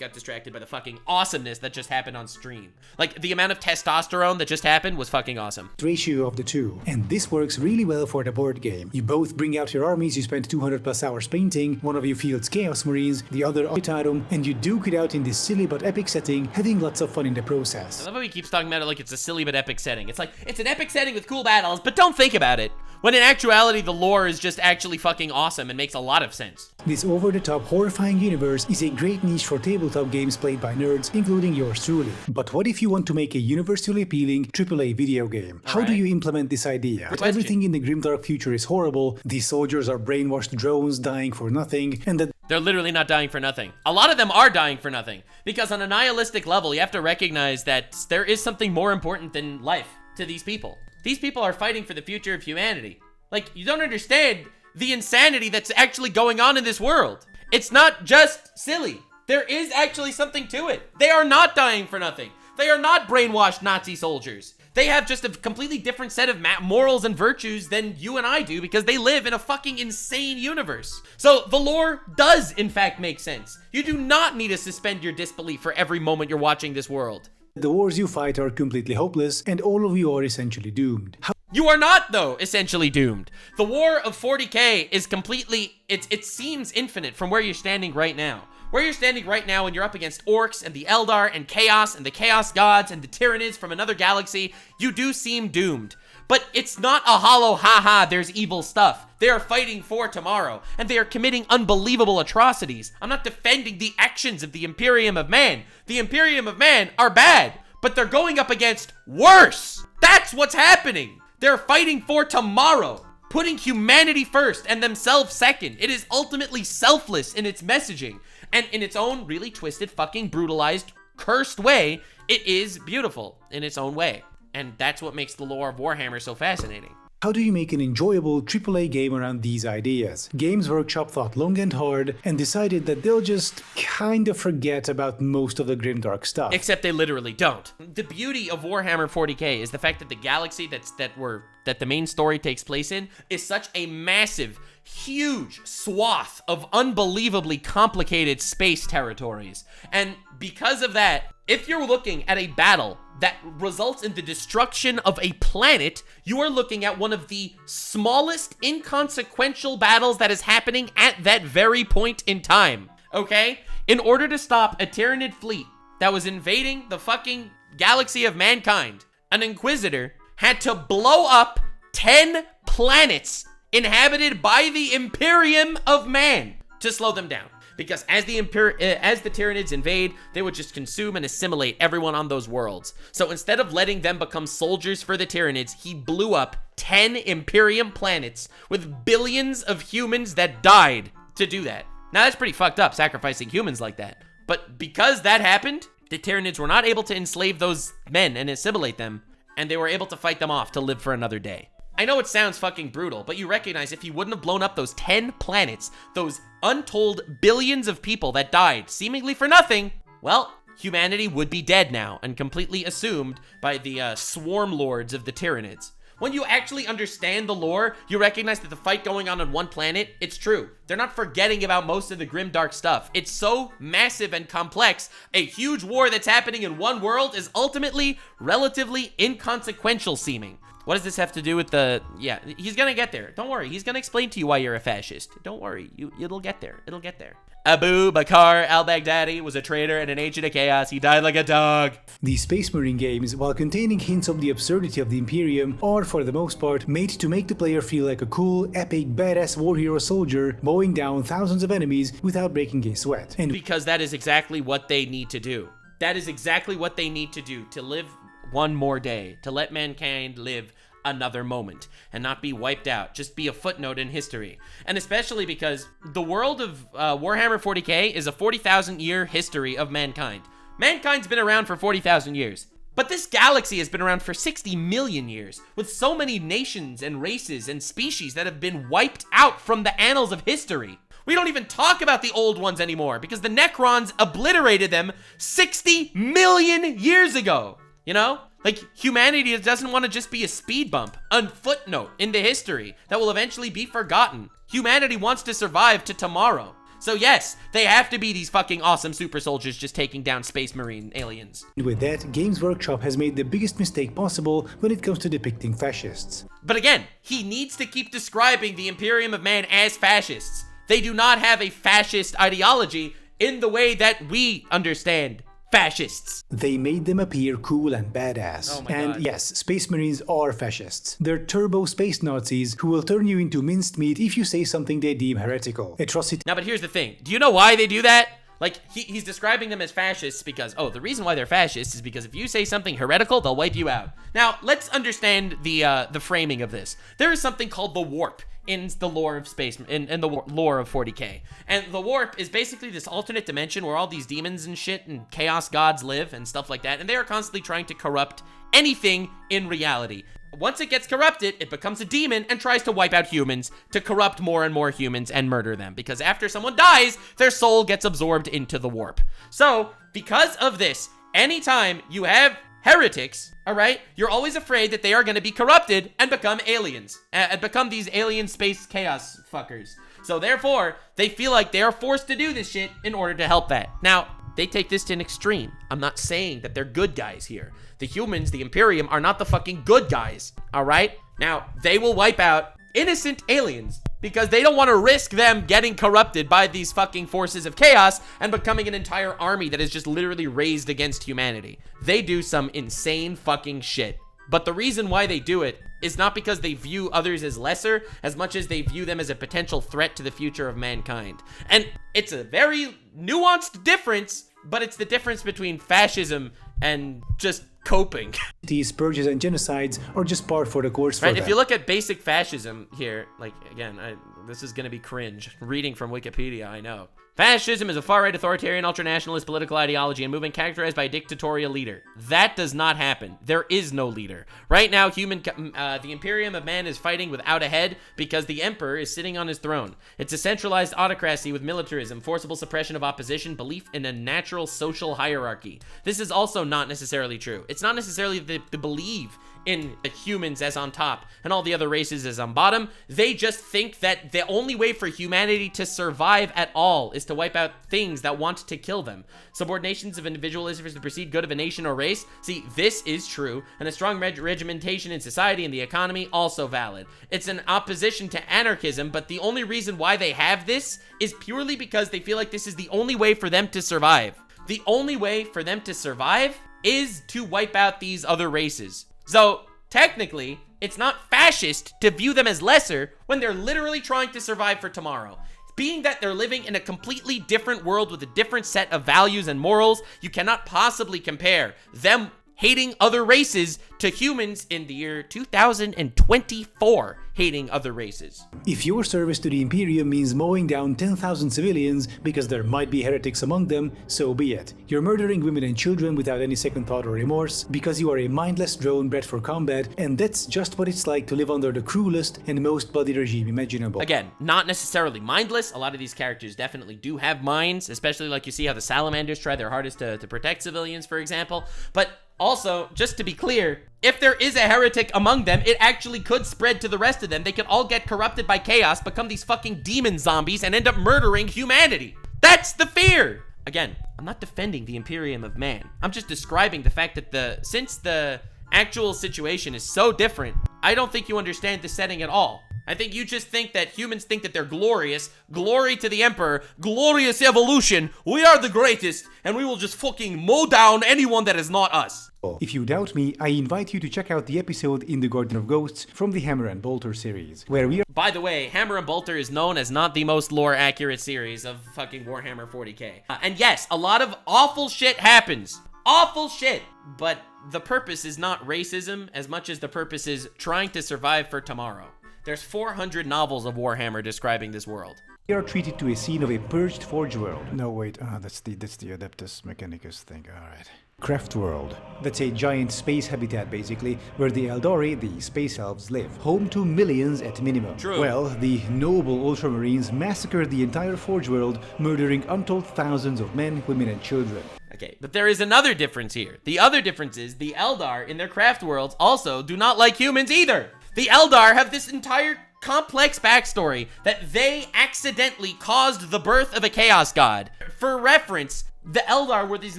got distracted by the fucking awesomeness that just happened on stream. Like, the amount of testosterone that just happened was fucking awesome. Ratio of the two, and this works really well for the board game. You both bring out your armies you spent 200+ hours painting, one of you fields Chaos Marines, the other Item, and you duke it out in this silly but epic setting, having lots of fun in the process. I love how he keeps talking about it like it's a silly but epic setting. It's like, it's an epic setting with cool battles, but don't think about it. When in actuality, the lore is just actually fucking awesome and makes a lot of sense. This over-the-top, horrifying universe is a great niche for tabletop games played by nerds, including yours truly. But what if you want to make a universally appealing AAA video game? How do you implement this idea? That everything in the grimdark future is horrible, these soldiers are brainwashed drones dying for nothing, and that they're literally not dying for nothing. A lot of them are dying for nothing, because on a nihilistic level, you have to recognize that there is something more important than life to these people. These people are fighting for the future of humanity. Like, you don't understand the insanity that's actually going on in this world. It's not just silly. There is actually something to it. They are not dying for nothing. They are not brainwashed Nazi soldiers. They have just a completely different set of morals and virtues than you and I do because they live in a fucking insane universe. So the lore does, in fact, make sense. You do not need to suspend your disbelief for every moment you're watching this world. The wars you fight are completely hopeless, and all of you are essentially doomed. You are not, though, essentially doomed. The war of 40k is completely, it seems infinite from where you're standing right now. Where you're standing right now when you're up against orcs and the Eldar and Chaos and the Chaos Gods and the Tyranids from another galaxy, you do seem doomed. But it's not a hollow haha, there's evil stuff. They are fighting for tomorrow, and they are committing unbelievable atrocities. I'm not defending the actions of the Imperium of Man. The Imperium of Man are bad, but they're going up against worse. That's what's happening. They're fighting for tomorrow, putting humanity first and themselves second. It is ultimately selfless in its messaging, and in its own really twisted, fucking brutalized, cursed way, it is beautiful in its own way. And that's what makes the lore of Warhammer so fascinating. How do you make an enjoyable AAA game around these ideas? Games Workshop thought long and hard and decided that they'll just kind of forget about most of the grimdark stuff. Except they literally don't. The beauty of Warhammer 40k is the fact that the galaxy that the main story takes place in is such a massive, huge swath of unbelievably complicated space territories. And because of that, if you're looking at a battle that results in the destruction of a planet, you are looking at one of the smallest, inconsequential battles that is happening at that very point in time, okay? In order to stop a Tyranid fleet that was invading the fucking galaxy of mankind, an Inquisitor had to blow up 10 planets inhabited by the Imperium of Man to slow them down. Because as the Tyranids invade, they would just consume and assimilate everyone on those worlds. So instead of letting them become soldiers for the Tyranids, he blew up 10 Imperium planets with billions of humans that died to do that. Now that's pretty fucked up, sacrificing humans like that. But because that happened, the Tyranids were not able to enslave those men and assimilate them, and they were able to fight them off to live for another day. I know it sounds fucking brutal, but you recognize if he wouldn't have blown up those 10 planets, those untold billions of people that died seemingly for nothing, well, humanity would be dead now and completely assumed by the swarm lords of the Tyranids. When you actually understand the lore, you recognize that the fight going on one planet, it's true. They're not forgetting about most of the grimdark stuff. It's so massive and complex, a huge war that's happening in one world is ultimately relatively inconsequential seeming. What does this have to do with the... Yeah, he's gonna get there. Don't worry, he's gonna explain to you why you're a fascist. Don't worry, it'll get there. It'll get there. Abu Bakr al-Baghdadi was a traitor and an agent of chaos. He died like a dog. The Space Marine games, while containing hints of the absurdity of the Imperium, are for the most part made to make the player feel like a cool, epic, badass war hero soldier mowing down thousands of enemies without breaking a sweat. And because that is exactly what they need to do. That is exactly what they need to do, to live one more day, to let mankind live another moment and not be wiped out, just be a footnote in history. And especially because the world of Warhammer 40k is a 40,000 year history of mankind. Mankind's been around for 40,000 years, but this galaxy has been around for 60 million years, with so many nations and races and species that have been wiped out from the annals of history. We don't even talk about the old ones anymore because the Necrons obliterated them 60 million years ago, you know? Like, humanity doesn't want to just be a speed bump, a footnote into history that will eventually be forgotten. Humanity wants to survive to tomorrow. So yes, they have to be these fucking awesome super soldiers just taking down space marine aliens. with that, Games Workshop has made the biggest mistake possible when it comes to depicting fascists. But again, he needs to keep describing the Imperium of Man as fascists. They do not have a fascist ideology in the way that we understand fascists. They made them appear cool and badass. Oh my and God. yes, Space Marines are fascists. They're turbo space Nazis who will turn you into minced meat if you say something they deem heretical. Atrocity. Now, but here's the thing. Do you know why they do that? Like, he's describing them as fascists because, oh, the reason why they're fascists is because if you say something heretical, they'll wipe you out. Now, let's understand the framing of this. There is something called the warp in the lore of space, in the lore of 40k. And the warp is basically this alternate dimension where all these demons and shit and chaos gods live and stuff like that, and they are constantly trying to corrupt anything in reality. Once it gets corrupted, it becomes a demon and tries to wipe out humans to corrupt more and more humans and murder them. Because after someone dies, their soul gets absorbed into the warp. So, because of this, anytime you have heretics, all right, you're always afraid that they are going to be corrupted and become aliens. And become these alien space chaos fuckers. So therefore, they feel like they are forced to do this shit in order to help that. Now, they take this to an extreme. I'm not saying that they're good guys here. The humans, the Imperium, are not the fucking good guys, all right? Now, they will wipe out innocent aliens because they don't want to risk them getting corrupted by these fucking forces of chaos and becoming an entire army that is just literally raised against humanity. They do some insane fucking shit. But the reason why they do it is not because they view others as lesser as much as they view them as a potential threat to the future of mankind. And it's a very nuanced difference, but it's the difference between fascism and just coping. These purges and genocides are just par for the course for Right, them. if you look at basic fascism here, like, again, this is gonna be cringe. Reading from Wikipedia, I know. Fascism is a far-right authoritarian ultranationalist political ideology and movement characterized by a dictatorial leader. That does not happen. There is no leader. Right now, the Imperium of Man is fighting without a head because the Emperor is sitting on his throne. It's a centralized autocracy with militarism, forcible suppression of opposition, belief in a natural social hierarchy. This is also not necessarily true. It's not necessarily the believe in the humans as on top and all the other races as on bottom. They just think that the only way for humanity to survive at all is to wipe out things that want to kill them. Subordinations of individualism for the perceived good of a nation or race. See, this is true, and a strong regimentation in society and the economy also valid. It's an opposition to anarchism, but the only reason why they have this is purely because they feel like this is the only way for them to survive. The only way for them to survive is to wipe out these other races. So, technically, it's not fascist to view them as lesser when they're literally trying to survive for tomorrow. Being that they're living in a completely different world with a different set of values and morals, you cannot possibly compare them hating other races to humans in the year 2024 hating other races. If your service to the Imperium means mowing down 10,000 civilians because there might be heretics among them, so be it. You're murdering women and children without any second thought or remorse because you are a mindless drone bred for combat, and that's just what it's like to live under the cruelest and most bloody regime imaginable. Again, not necessarily mindless. A lot of these characters definitely do have minds, especially like you see how the salamanders try their hardest to protect civilians, for example. But also, just to be clear, if there is a heretic among them, it actually could spread to the rest of them. They could all get corrupted by chaos, become these fucking demon zombies, and end up murdering humanity. That's the fear! Again, I'm not defending the Imperium of Man. I'm just describing the fact that since the actual situation is so different, I don't think you understand the setting at all. I think you just think that humans think that they're glorious. Glory to the Emperor. Glorious evolution. We are the greatest, and we will just fucking mow down anyone that is not us. If you doubt me, I invite you to check out the episode in the Garden of Ghosts from the Hammer and Bolter series, where we are— By the way, Hammer and Bolter is known as not the most lore-accurate series of fucking Warhammer 40k. And yes, a lot of awful shit happens. Awful shit. But the purpose is not racism as much as the purpose is trying to survive for tomorrow. There's 400 novels of Warhammer describing this world. We are treated to a scene of a purged Forge world. No, wait, that's the Adeptus Mechanicus thing, alright. Craft world. That's a giant space habitat, basically, where the Eldari, the space elves, live. Home to millions at minimum. True. Well, the noble Ultramarines massacred the entire Forge world, murdering untold thousands of men, women, and children. Okay, but there is another difference here. The other difference is the Eldar in their craft worlds also do not like humans either. The Eldar have this entire complex backstory that they accidentally caused the birth of a chaos god. For reference, the Eldar were these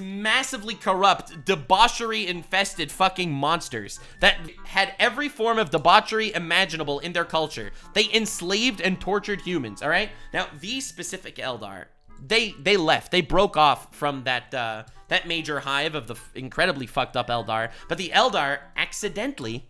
massively corrupt, debauchery-infested fucking monsters that had every form of debauchery imaginable in their culture. They enslaved and tortured humans, all right? Now, these specific Eldar, they left. They broke off from that major hive of the incredibly fucked up Eldar, but the Eldar accidentally,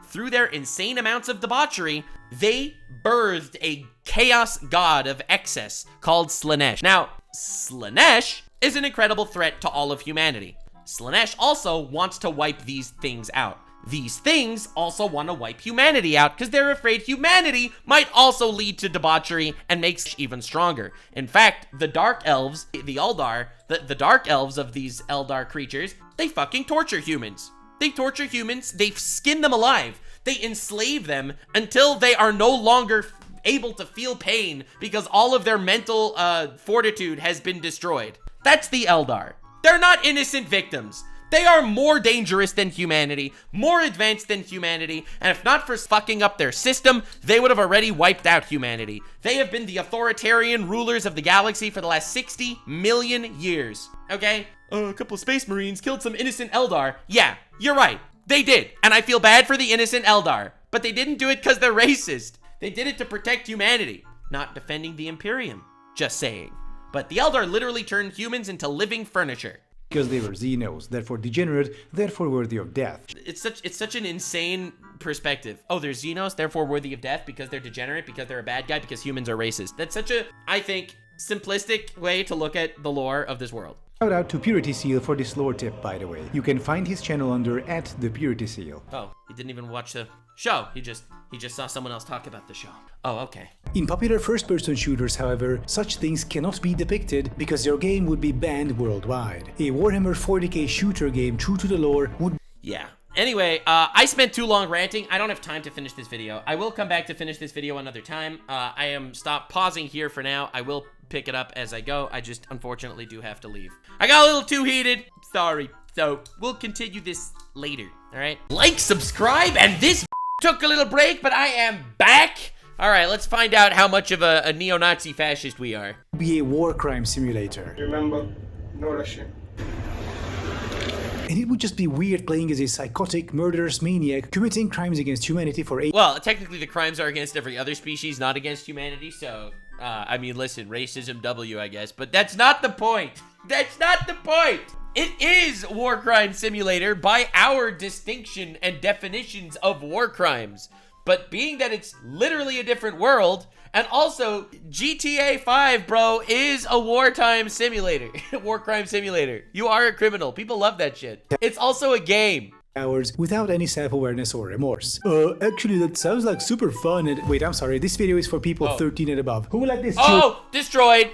through their insane amounts of debauchery, they birthed a chaos god of excess called Slaanesh. Now, Slaanesh is an incredible threat to all of humanity. Slaanesh also wants to wipe these things out. These things also want to wipe humanity out because they're afraid humanity might also lead to debauchery and makes even stronger. In fact, the Dark Elves, the Eldar, the Dark Elves of these Eldar creatures, they fucking torture humans. They torture humans, they skin them alive, they enslave them until they are no longer able to feel pain because all of their mental fortitude has been destroyed. That's the Eldar. They're not innocent victims. They are more dangerous than humanity, more advanced than humanity, and if not for fucking up their system, they would have already wiped out humanity. They have been the authoritarian rulers of the galaxy for the last 60 million years, okay? A couple of space marines killed some innocent Eldar. Yeah, you're right. They did, and I feel bad for the innocent Eldar, but they didn't do it because they're racist. They did it to protect humanity, not defending the Imperium, just saying. But the Eldar literally turned humans into living furniture. Because they were Xenos, therefore degenerate, therefore worthy of death. It's such an insane perspective. Oh, they're Xenos, therefore worthy of death because they're degenerate, because they're a bad guy, because humans are racist. That's such a, I think, simplistic way to look at the lore of this world. Shout out to Purity Seal for this lore tip, by the way. You can find his channel under @thepurityseal. Oh, he didn't even watch the show. He just saw someone else talk about the show. Oh, okay. In popular first-person shooters, however, such things cannot be depicted because your game would be banned worldwide. A Warhammer 40k shooter game true to the lore would— Yeah. Anyway, I spent too long ranting. I don't have time to finish this video. I will come back to finish this video another time. I am pausing here for now. I will pick it up as I go. I just unfortunately do have to leave. I got a little too heated. Sorry. So we'll continue this later. All right. Like, subscribe, and this took a little break, but I am back. All right, let's find out how much of a neo-Nazi fascist we are. Be a war crime simulator. Remember, no Russian. And it would just be weird playing as a psychotic, murderous maniac committing crimes against humanity for Well, technically the crimes are against every other species, not against humanity, so, I mean, listen, racism W, I guess, but that's not the point. That's not the point. It is War Crime Simulator by our distinction and definitions of war crimes. But being that it's literally a different world, and also GTA 5, bro, is a wartime simulator, war crime simulator. You are a criminal. People love that shit. It's also a game. Hours without any self-awareness or remorse. Actually that sounds like super fun and— wait, I'm sorry, this video is for people 13 and above. Who let this— Oh, destroyed.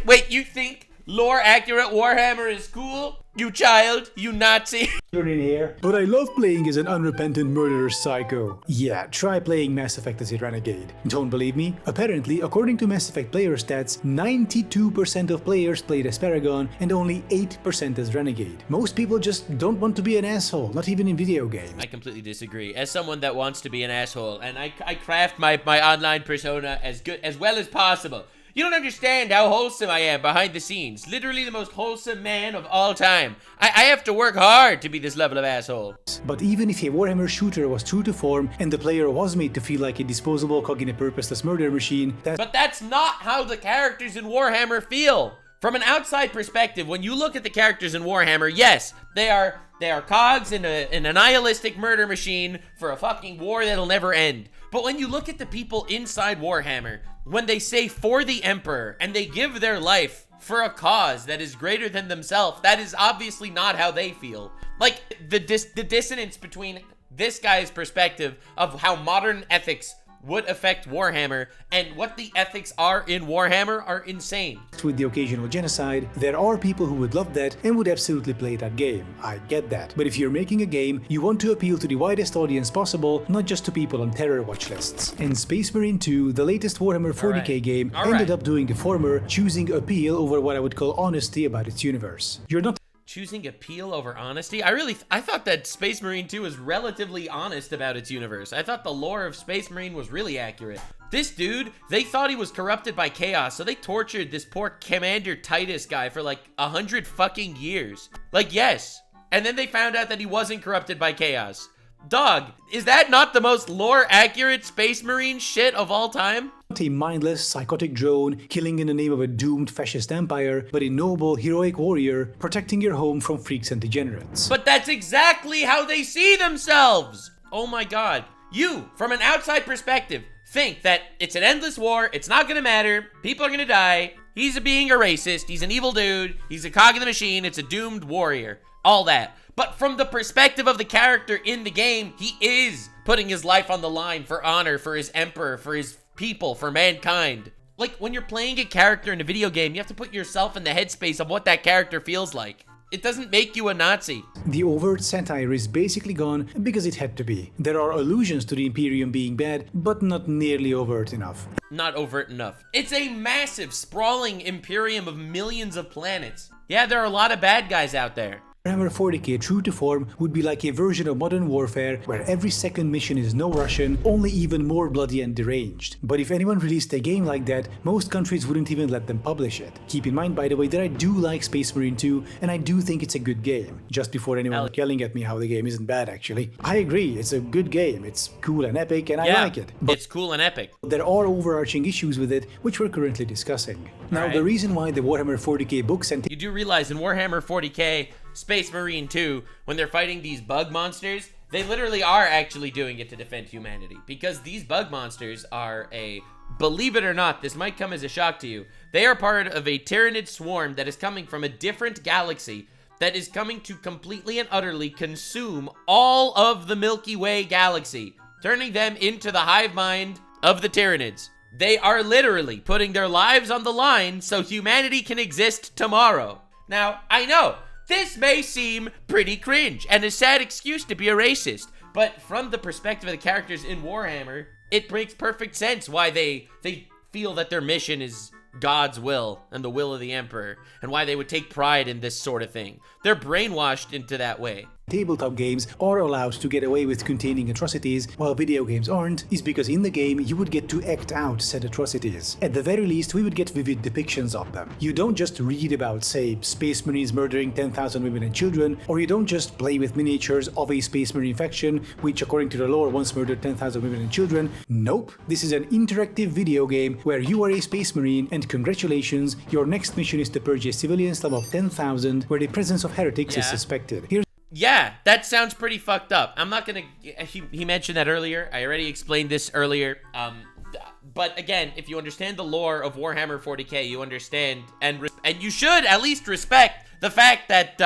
Wait, you think lore accurate Warhammer is cool? You child, you Nazi. in here? But I love playing as an unrepentant murderer psycho. Yeah, try playing Mass Effect as a renegade. Don't believe me? Apparently, according to Mass Effect player stats, 92% of players played as Paragon and only 8% as renegade. Most people just don't want to be an asshole, not even in video games. I completely disagree. As someone that wants to be an asshole, and I craft my online persona as well as possible. You don't understand how wholesome I am behind the scenes. Literally the most wholesome man of all time. I have to work hard to be this level of asshole. But even if a Warhammer shooter was true to form and the player was made to feel like a disposable cog in a purposeless murder machine, But that's not how the characters in Warhammer feel. From an outside perspective, when you look at the characters in Warhammer, yes, they are cogs in a nihilistic murder machine for a fucking war that'll never end. But when you look at the people inside Warhammer, when they say for the Emperor and they give their life for a cause that is greater than themselves, that is obviously not how they feel. Like, the dissonance between this guy's perspective of how modern ethics would affect Warhammer and what the ethics are in Warhammer are insane. With the occasional genocide, there are people who would love that and would absolutely play that game. I get that. But if you're making a game, you want to appeal to the widest audience possible, not just to people on terror watch lists. And Space Marine 2, the latest Warhammer 40k game, ended up doing the former, choosing appeal over what I would call honesty about its universe. You're not Choosing appeal over honesty? I thought that Space Marine 2 was relatively honest about its universe. I thought the lore of Space Marine was really accurate. This dude, they thought he was corrupted by chaos, so they tortured this poor Commander Titus guy for like 100 fucking years. Like, yes. And then they found out that he wasn't corrupted by chaos. Dog, is that not the most lore accurate Space Marine shit of all time? Not a mindless, psychotic drone killing in the name of a doomed fascist empire, but a noble, heroic warrior protecting your home from freaks and degenerates. But that's exactly how they see themselves! Oh my god. You, from an outside perspective, think that it's an endless war, it's not gonna matter, people are gonna die, he's being a racist, he's an evil dude, he's a cog in the machine, it's a doomed warrior. All that. But from the perspective of the character in the game, he is putting his life on the line for honor, for his emperor, for his people, for mankind. Like, when you're playing a character in a video game, you have to put yourself in the headspace of what that character feels like. It doesn't make you a Nazi. The overt satire is basically gone because it had to be. There are allusions to the Imperium being bad, but not nearly overt enough. Not overt enough. It's a massive, sprawling Imperium of millions of planets. Yeah, there are a lot of bad guys out there. Warhammer 40k true to form would be like a version of modern warfare where every second mission is no Russian, only even more bloody and deranged. But if anyone released a game like that, most countries wouldn't even let them publish it. Keep in mind, by the way, that I do like Space Marine 2 and I do think it's a good game. Just before anyone yelling at me how the game isn't bad actually. I agree, it's a good game, it's cool and epic and I like it. But it's cool and epic. There are overarching issues with it which we're currently discussing. Now the reason why the Warhammer 40k books and you do realize in Warhammer 40k Space Marine 2, when they're fighting these bug monsters, they literally are actually doing it to defend humanity. Because these bug monsters are believe it or not, this might come as a shock to you, they are part of a Tyranid swarm that is coming from a different galaxy that is coming to completely and utterly consume all of the Milky Way galaxy, turning them into the hive mind of the Tyranids. They are literally putting their lives on the line so humanity can exist tomorrow. Now, I know, this may seem pretty cringe and a sad excuse to be a racist, but from the perspective of the characters in Warhammer, it makes perfect sense why they feel that their mission is God's will and the will of the Emperor, and why they would take pride in this sort of thing. They're brainwashed into that way. Tabletop games are allowed to get away with containing atrocities, while video games aren't, is because in the game you would get to act out said atrocities. At the very least, we would get vivid depictions of them. You don't just read about, say, Space Marines murdering 10,000 women and children, or you don't just play with miniatures of a Space Marine faction, which according to the lore once murdered 10,000 women and children. Nope, this is an interactive video game where you are a Space Marine, and congratulations, your next mission is to purge a civilian slum of 10,000 where the presence of heretics is suspected. Yeah, that sounds pretty fucked up. I'm not gonna, he mentioned that earlier. I already explained this earlier. But again, if you understand the lore of Warhammer 40k, you understand, and you should at least respect the fact that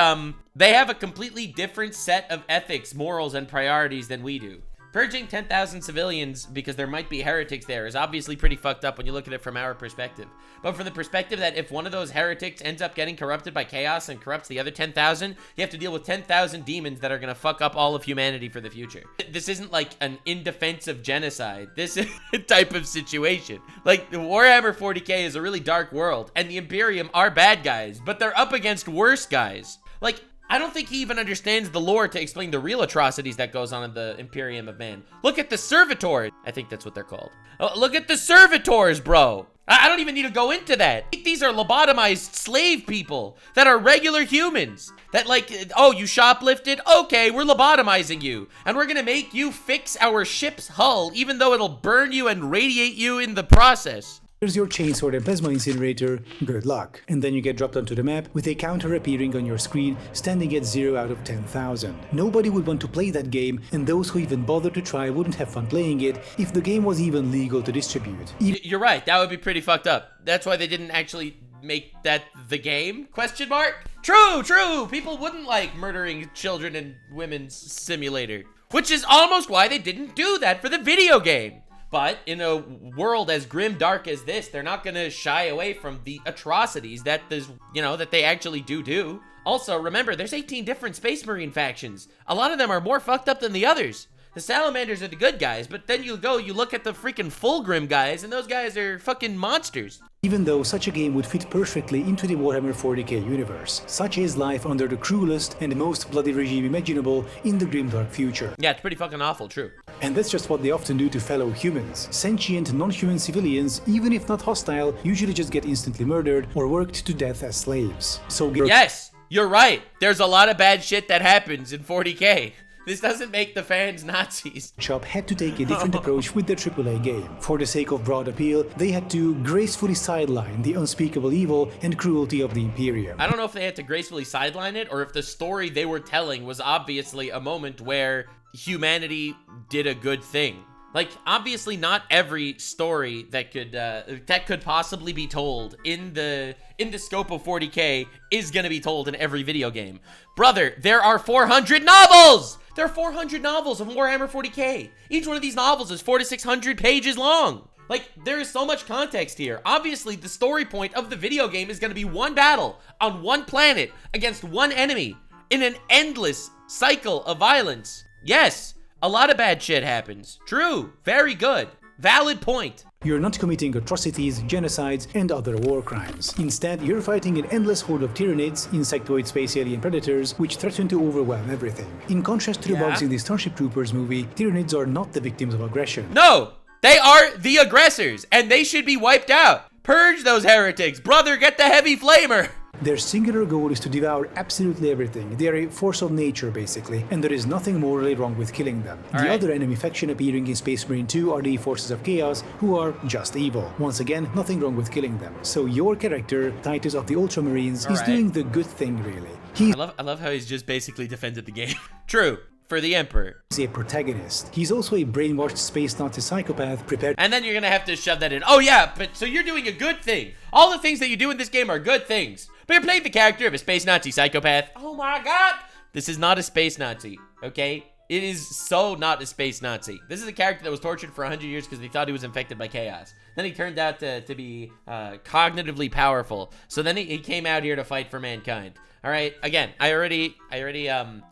they have a completely different set of ethics, morals, and priorities than we do. Purging 10,000 civilians because there might be heretics there is obviously pretty fucked up when you look at it from our perspective. But from the perspective that if one of those heretics ends up getting corrupted by chaos and corrupts the other 10,000, you have to deal with 10,000 demons that are gonna fuck up all of humanity for the future. This isn't like an indefensive genocide. This is a type of situation. Like, Warhammer 40k is a really dark world, and the Imperium are bad guys, but they're up against worse guys. Like, I don't think he even understands the lore to explain the real atrocities that goes on in the Imperium of Man. Look at the Servitors. I think that's what they're called. Oh, look at the Servitors, bro. I don't even need to go into that. These are lobotomized slave people that are regular humans. That like, oh, you shoplifted? Okay, we're lobotomizing you. And we're gonna make you fix our ship's hull, even though it'll burn you and radiate you in the process. Here's your chainsaw and plasma incinerator, good luck. And then you get dropped onto the map with a counter appearing on your screen standing at 0 out of 10,000. Nobody would want to play that game, and those who even bother to try wouldn't have fun playing it if the game was even legal to distribute. You're right, that would be pretty fucked up. That's why they didn't actually make that the game? Question mark? True, true! People wouldn't like murdering children and women's simulator. Which is almost why they didn't do that for the video game. But in a world as grim dark as this, they're not gonna shy away from the atrocities that this, you know, that they actually do. Also, remember, there's 18 different Space Marine factions. A lot of them are more fucked up than the others. The Salamanders are the good guys, but then you look at the freaking Fulgrim guys, and those guys are fucking monsters. Even though such a game would fit perfectly into the Warhammer 40k universe. Such is life under the cruelest and most bloody regime imaginable in the grimdark future. Yeah, it's pretty fucking awful, true. And that's just what they often do to fellow humans. Sentient, non-human civilians, even if not hostile, usually just get instantly murdered or worked to death as slaves. So yes, you're right. There's a lot of bad shit that happens in 40k. This doesn't make the fans Nazis. Shop had to take a different approach with their AAA game. For the sake of broad appeal, they had to gracefully sideline the unspeakable evil and cruelty of the Imperium. I don't know if they had to gracefully sideline it, or if the story they were telling was obviously a moment where humanity did a good thing. Like, obviously not every story that could possibly be told in the scope of 40k is gonna be told in every video game. Brother, there are 400 novels! There are 400 novels of Warhammer 40k. Each one of these novels is 400 to 600 pages long. Like, there is so much context here. Obviously, the story point of the video game is gonna be one battle on one planet against one enemy in an endless cycle of violence. Yes, a lot of bad shit happens. True, very good, valid point. You're not committing atrocities, genocides, and other war crimes. Instead, you're fighting an endless horde of Tyranids, insectoid space alien predators, which threaten to overwhelm everything. In contrast to the bugs in the Starship Troopers movie, Tyranids are not the victims of aggression. No, they are the aggressors, and they should be wiped out. Purge those heretics. Brother, get the heavy flamer. Their singular goal is to devour absolutely everything. They are a force of nature, basically, and there is nothing morally wrong with killing them. The other enemy faction appearing in Space Marine 2 are the Forces of Chaos, who are just evil. Once again, nothing wrong with killing them. So your character, Titus of the Ultramarines, is doing the good thing, really. I love how he's just basically defended the game. True. For the Emperor. He's a protagonist. He's also a brainwashed space Nazi psychopath prepared. And then you're gonna have to shove that in. Oh yeah, but so you're doing a good thing. All the things that you do in this game are good things. But you're playing the character of a space Nazi psychopath. Oh my god! This is not a space Nazi, okay? It is so not a space Nazi. This is a character that was tortured for 100 years because they thought he was infected by chaos. Then he turned out to be cognitively powerful. So then he came out here to fight for mankind. All right, again, I already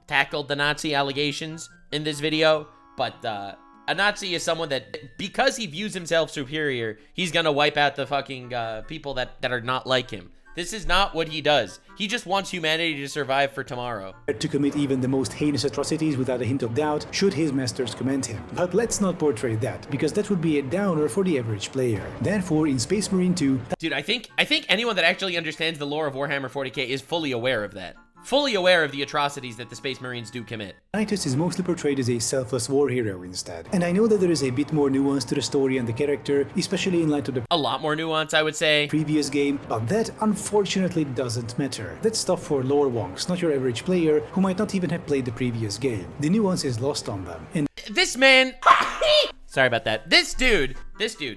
tackled the Nazi allegations in this video, but a Nazi is someone that, because he views himself superior, he's gonna wipe out the fucking people that are not like him. This is not what he does. He just wants humanity to survive for tomorrow. To commit even the most heinous atrocities without a hint of doubt, should his masters commend him. But let's not portray that, because that would be a downer for the average player. Therefore, in Space Marine 2... Dude, I think anyone that actually understands the lore of Warhammer 40k is fully aware of that. fully aware of the atrocities that the Space Marines do commit. Titus is mostly portrayed as a selfless war hero instead. And I know that there is a bit more nuance to the story and the character, especially in light of the A lot more nuance, I would say. previous game, but that unfortunately doesn't matter. That's stuff for lore wonks, not your average player who might not even have played the previous game. The nuance is lost on them. And This man... Sorry about that. This dude,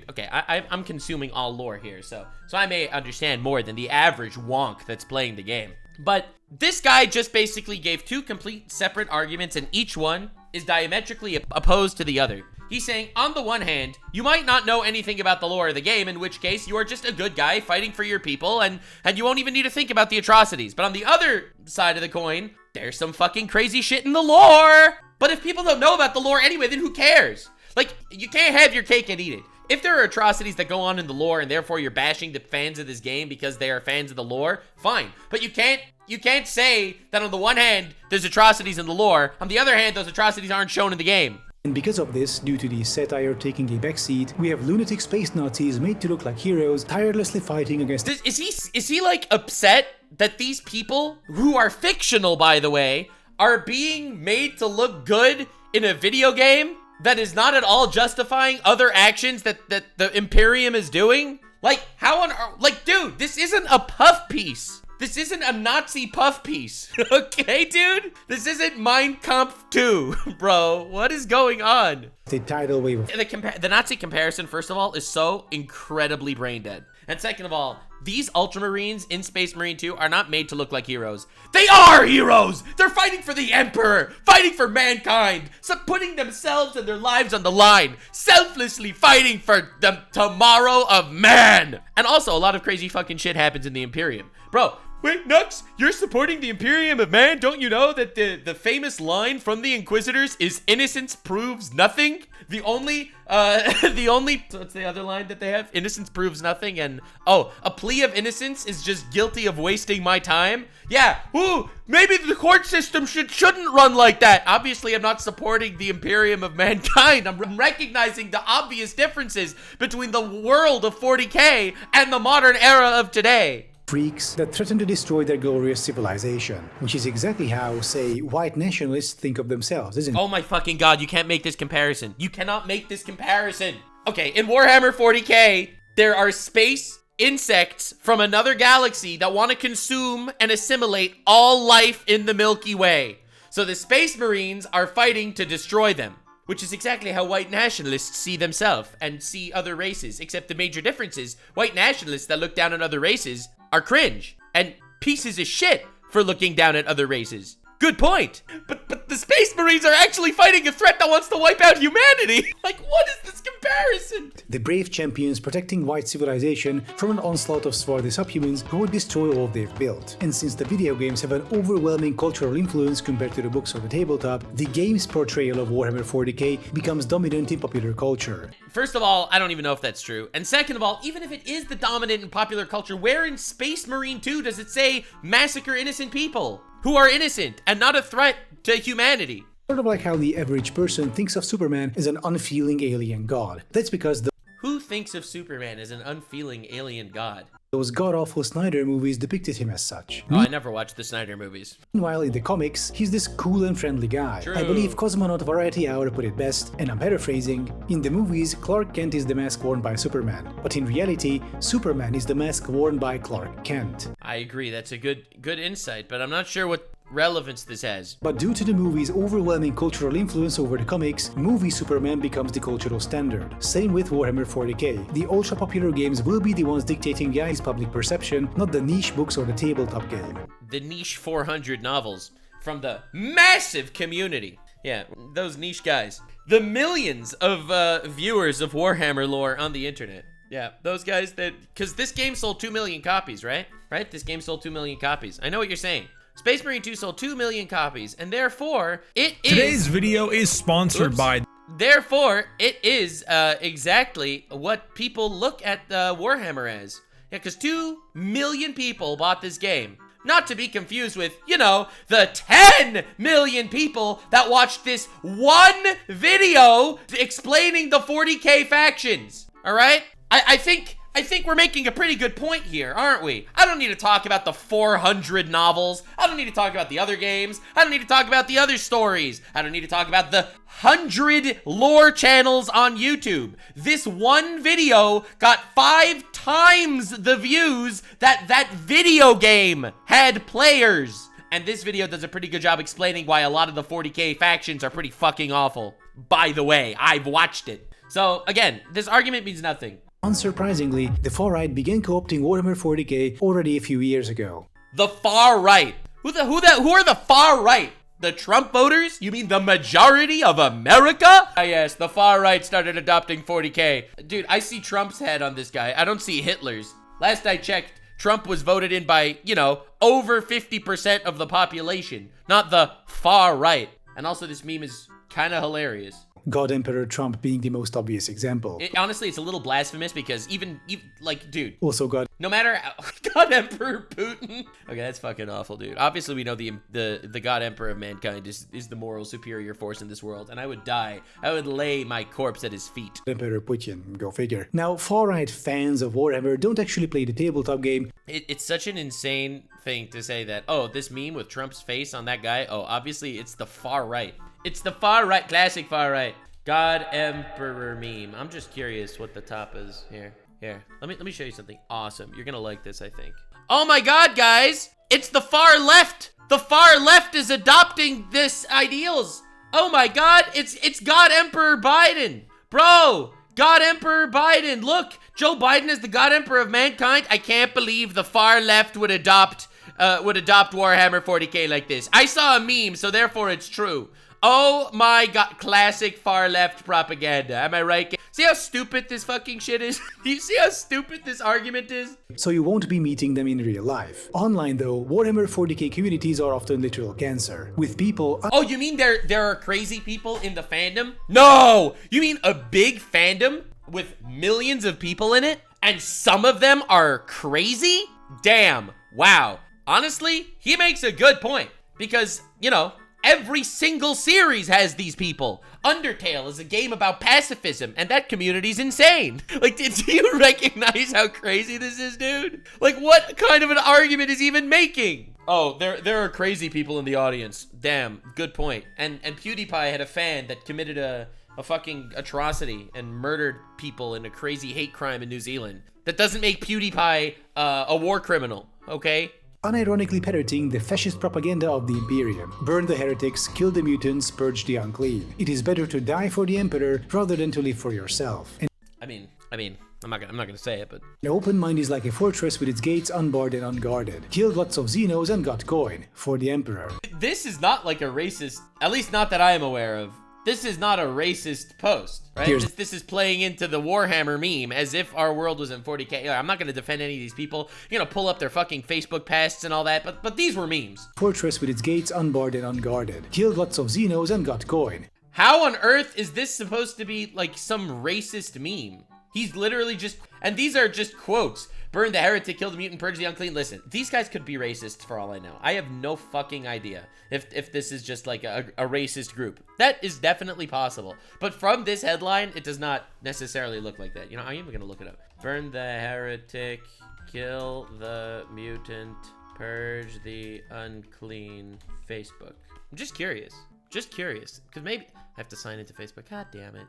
okay, I'm consuming all lore here, so I may understand more than the average wonk that's playing the game. But this guy just basically gave two complete separate arguments, and each one is diametrically opposed to the other. He's saying, on the one hand, you might not know anything about the lore of the game, in which case you are just a good guy fighting for your people, and you won't even need to think about the atrocities. But on the other side of the coin, there's some fucking crazy shit in the lore. But if people don't know about the lore anyway, then who cares? Like, you can't have your cake and eat it. If there are atrocities that go on in the lore and therefore you're bashing the fans of this game because they are fans of the lore, fine. But you can't say that on the one hand, there's atrocities in the lore. On the other hand, those atrocities aren't shown in the game. And because of this, due to the satire taking a backseat, we have lunatic space Nazis made to look like heroes, tirelessly fighting against... Is he like upset that these people, who are fictional by the way, are being made to look good in a video game that is not at all justifying other actions that the Imperium is doing? Like, how on earth? Like, dude, this isn't a puff piece. This isn't a Nazi puff piece. Okay, dude? This isn't Mein Kampf 2, bro. What is going on? The tidal wave of... The Nazi comparison, first of all, is so incredibly brain dead. And second of all, these Ultramarines in Space Marine 2 are not made to look like heroes. They are heroes! They're fighting for the Emperor, fighting for mankind, so putting themselves and their lives on the line, selflessly fighting for the tomorrow of man. And also, a lot of crazy fucking shit happens in the Imperium. Bro, wait, Nux, you're supporting the Imperium of man? Don't you know that the famous line from the Inquisitors is innocence proves nothing? The only, what's the other line that they have? Innocence proves nothing, and, oh, a plea of innocence is just guilty of wasting my time? Yeah, ooh, maybe the court system shouldn't run like that. Obviously, I'm not supporting the Imperium of mankind. I'm recognizing the obvious differences between the world of 40k and the modern era of today. Freaks that threaten to destroy their glorious civilization, which is exactly how, say, white nationalists think of themselves, isn't it? Oh my fucking god, you can't make this comparison. You cannot make this comparison. Okay, in Warhammer 40k, there are space insects from another galaxy that want to consume and assimilate all life in the Milky Way. So the Space Marines are fighting to destroy them, which is exactly how white nationalists see themselves and see other races, except the major difference is white nationalists that look down on other races are cringe and pieces of shit for looking down at other races. Good point. But the Space Marines are actually fighting a threat that wants to wipe out humanity. Like, what is this comparison? The brave champions protecting white civilization from an onslaught of swarthy subhumans who would destroy all they've built. And since the video games have an overwhelming cultural influence compared to the books or the tabletop, the game's portrayal of Warhammer 40k becomes dominant in popular culture. First of all, I don't even know if that's true. And second of all, even if it is the dominant in popular culture, where in Space Marine 2 does it say massacre innocent people who are innocent and not a threat to humanity? Sort of like how the average person thinks of Superman as an unfeeling alien god. That's because Who thinks of Superman as an unfeeling alien god? those god-awful Snyder movies depicted him as such. Oh, I never watched the Snyder movies. Meanwhile, in the comics, he's this cool and friendly guy. True. I believe Cosmonaut Variety Hour put it best, and I'm paraphrasing. In the movies, Clark Kent is the mask worn by Superman, but in reality, Superman is the mask worn by Clark Kent. I agree, that's a good insight, but I'm not sure what relevance this has. But due to the movie's overwhelming cultural influence over the comics, movie Superman becomes the cultural standard. Same with Warhammer 40k. The ultra-popular games will be the ones dictating guy's public perception, not the niche books or the tabletop game. The niche 400 novels from the massive community. Yeah, those niche guys. The millions of viewers of Warhammer lore on the internet. Yeah, those guys that... Because this game sold 2 million copies, right? Right? This game sold 2 million copies. I know what you're saying. Space Marine 2 sold 2 million copies, and therefore, it is... Today's video is sponsored by... Therefore, it is exactly what people look at Warhammer as. Yeah, because 2 million people bought this game. Not to be confused with, you know, the 10 million people that watched this one video explaining the 40k factions. All right? I think I think we're making a pretty good point here, aren't we? I don't need to talk about the 400 novels. I don't need to talk about the other games. I don't need to talk about the other stories. I don't need to talk about the 100 lore channels on YouTube. This one video got 5 times the views that video game had players. And this video does a pretty good job explaining why a lot of the 40k factions are pretty fucking awful. By the way, I've watched it. So again, this argument means nothing. Unsurprisingly, the far right began co-opting Warhammer 40k already a few years ago. The far right. Who are the far right? The Trump voters? You mean the majority of America? Ah, yes, the far right started adopting 40k. Dude, I see Trump's head on this guy. I don't see Hitler's. Last I checked, Trump was voted in by, you know, over 50% of the population, not the far right. And also this meme is kind of hilarious. God Emperor Trump being the most obvious example. Honestly, it's a little blasphemous because even like, dude. Also no matter how, God Emperor Putin. Okay, that's fucking awful, dude. Obviously, we know the God Emperor of mankind is the moral superior force in this world, and I would die. I would lay my corpse at his feet. Emperor Putin, go figure. Now, far-right fans of Warhammer don't actually play the tabletop game. It's such an insane thing to say that, oh, this meme with Trump's face on that guy, oh, obviously, it's the far right. It's the far right, classic far right. God Emperor meme. I'm just curious what the top is here. Here, let me show you something awesome. You're gonna like this, I think. Oh my God, guys! It's the far left. The far left is adopting this ideals. Oh my God, it's God Emperor Biden, bro. God Emperor Biden. Look, Joe Biden is the God Emperor of mankind. I can't believe the far left would adopt Warhammer 40k like this. I saw a meme, so therefore it's true. Oh my God, classic far left propaganda. Am I right? See how stupid this fucking shit is? Do you see how stupid this argument is? So you won't be meeting them in real life. Online though, Warhammer 40k communities are often literal cancer, with people— Oh, you mean there are crazy people in the fandom? No! You mean a big fandom with millions of people in it? And some of them are crazy? Damn. Wow. Honestly, he makes a good point. Because, you know, every single series has these people. Undertale is a game about pacifism, and that community's insane. Like, do you recognize how crazy this is, dude? Like, what kind of an argument is he even making? Oh, there are crazy people in the audience. Damn, good point. And PewDiePie had a fan that committed a fucking atrocity and murdered people in a crazy hate crime in New Zealand. That doesn't make PewDiePie a war criminal, okay? Unironically parroting the fascist propaganda of the Imperium. Burn the heretics, kill the mutants, purge the unclean. It is better to die for the Emperor rather than to live for yourself. And I mean, I'm not gonna say it, but an open mind is like a fortress with its gates unbarred and unguarded. Kill lots of Xenos and got coin for the Emperor. This is not like a racist, at least not that I am aware of. This is not a racist post, right? This is playing into the Warhammer meme as if our world was in 40k. I'm not going to defend any of these people. You're going to pull up their fucking Facebook posts and all that, but these were memes. Fortress with its gates unbarred and unguarded. Killed lots of Xenos and got coin. How on earth is this supposed to be like some racist meme? He's literally just, and these are just quotes. Burn the heretic, kill the mutant, purge the unclean. Listen, these guys could be racist for all I know. I have no fucking idea if this is just like a racist group. That is definitely possible. But from this headline, it does not necessarily look like that. You know, I'm even gonna look it up. Burn the heretic, kill the mutant, purge the unclean. Facebook. I'm just curious. Just curious. Because maybe I have to sign into Facebook. God damn it.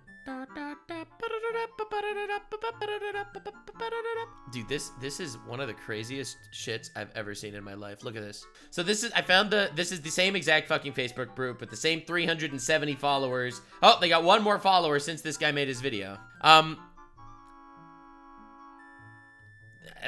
Dude, this is one of the craziest shits I've ever seen in my life. Look at this. So this is, this is the same exact fucking Facebook group with the same 370 followers. Oh, they got one more follower since this guy made his video. As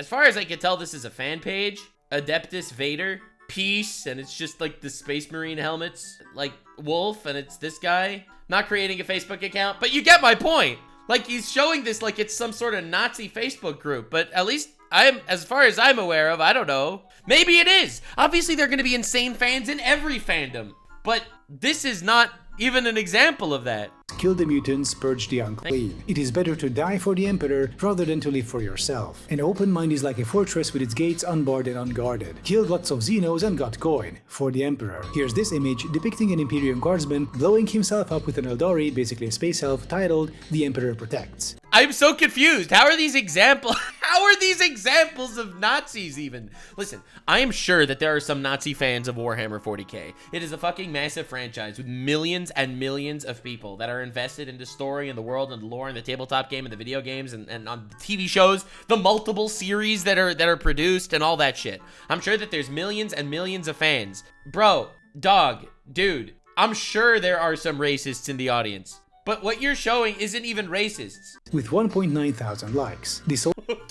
far as I can tell, this is a fan page. Adeptus Vader. Peace, and it's just like the Space Marine helmets, like Wolf, and it's this guy. Not creating a Facebook account, but you get my point. Like, he's showing this like it's some sort of Nazi Facebook group, but at least as far as I'm aware of, I don't know. Maybe it is. Obviously, there are going to be insane fans in every fandom, but this is not even an example of that. Kill the mutants, purge the unclean. It is better to die for the Emperor rather than to live for yourself. An open mind is like a fortress with its gates unbarred and unguarded. Killed lots of Xenos and got coin for the Emperor. Here's this image depicting an Imperium guardsman blowing himself up with an Eldari, basically a space elf, titled The Emperor Protects. I'm so confused. How are these examples? How are these examples of Nazis even? Listen, I am sure that there are some Nazi fans of Warhammer 40k. It is a fucking massive franchise with millions and millions of people that are invested in the story and the world and the lore and the tabletop game and the video games and on the TV shows, the multiple series that are produced and all that shit. I'm sure that there's millions and millions of fans. Bro, dog, dude, I'm sure there are some racists in the audience. But what you're showing isn't even racists. With 1.9 thousand likes, this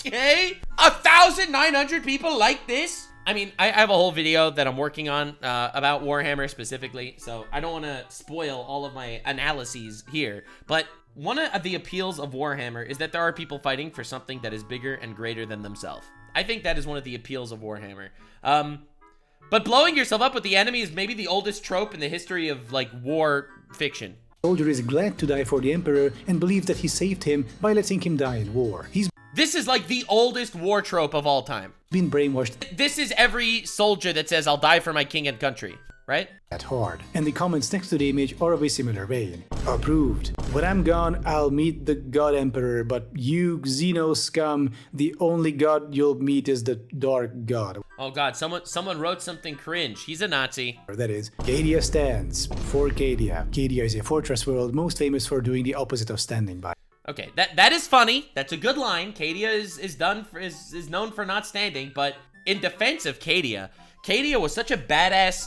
Okay? 1,900 people like this? I mean, I have a whole video that I'm working on about Warhammer specifically, so I don't want to spoil all of my analyses here. But one of the appeals of Warhammer is that there are people fighting for something that is bigger and greater than themselves. I think that is one of the appeals of Warhammer. But blowing yourself up with the enemy is maybe the oldest trope in the history of, like, war fiction. soldier is glad to die for the Emperor and believes that he saved him by letting him die in war. He's This is like the oldest war trope of all time. been brainwashed This is every soldier that says, I'll die for my king and country, right? at hard, and the comments next to the image are of a similar vein. Approved. When I'm gone, I'll meet the God Emperor, but you, Xeno scum, the only god you'll meet is the Dark God. Oh god, someone wrote something cringe. He's a Nazi. That is, Cadia stands for Cadia. Cadia is a fortress world most famous for doing the opposite of standing by. Okay, that is funny. That's a good line. Cadia is known for not standing, but in defense of Cadia, Cadia was such a badass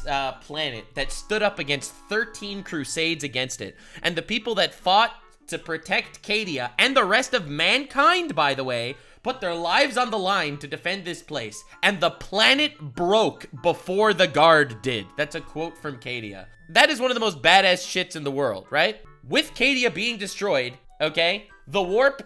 planet that stood up against 13 crusades against it. And the people that fought to protect Cadia, and the rest of mankind, by the way, put their lives on the line to defend this place. And the planet broke before the guard did. That's a quote from Cadia. That is one of the most badass shits in the world, right? With Cadia being destroyed, okay, the warp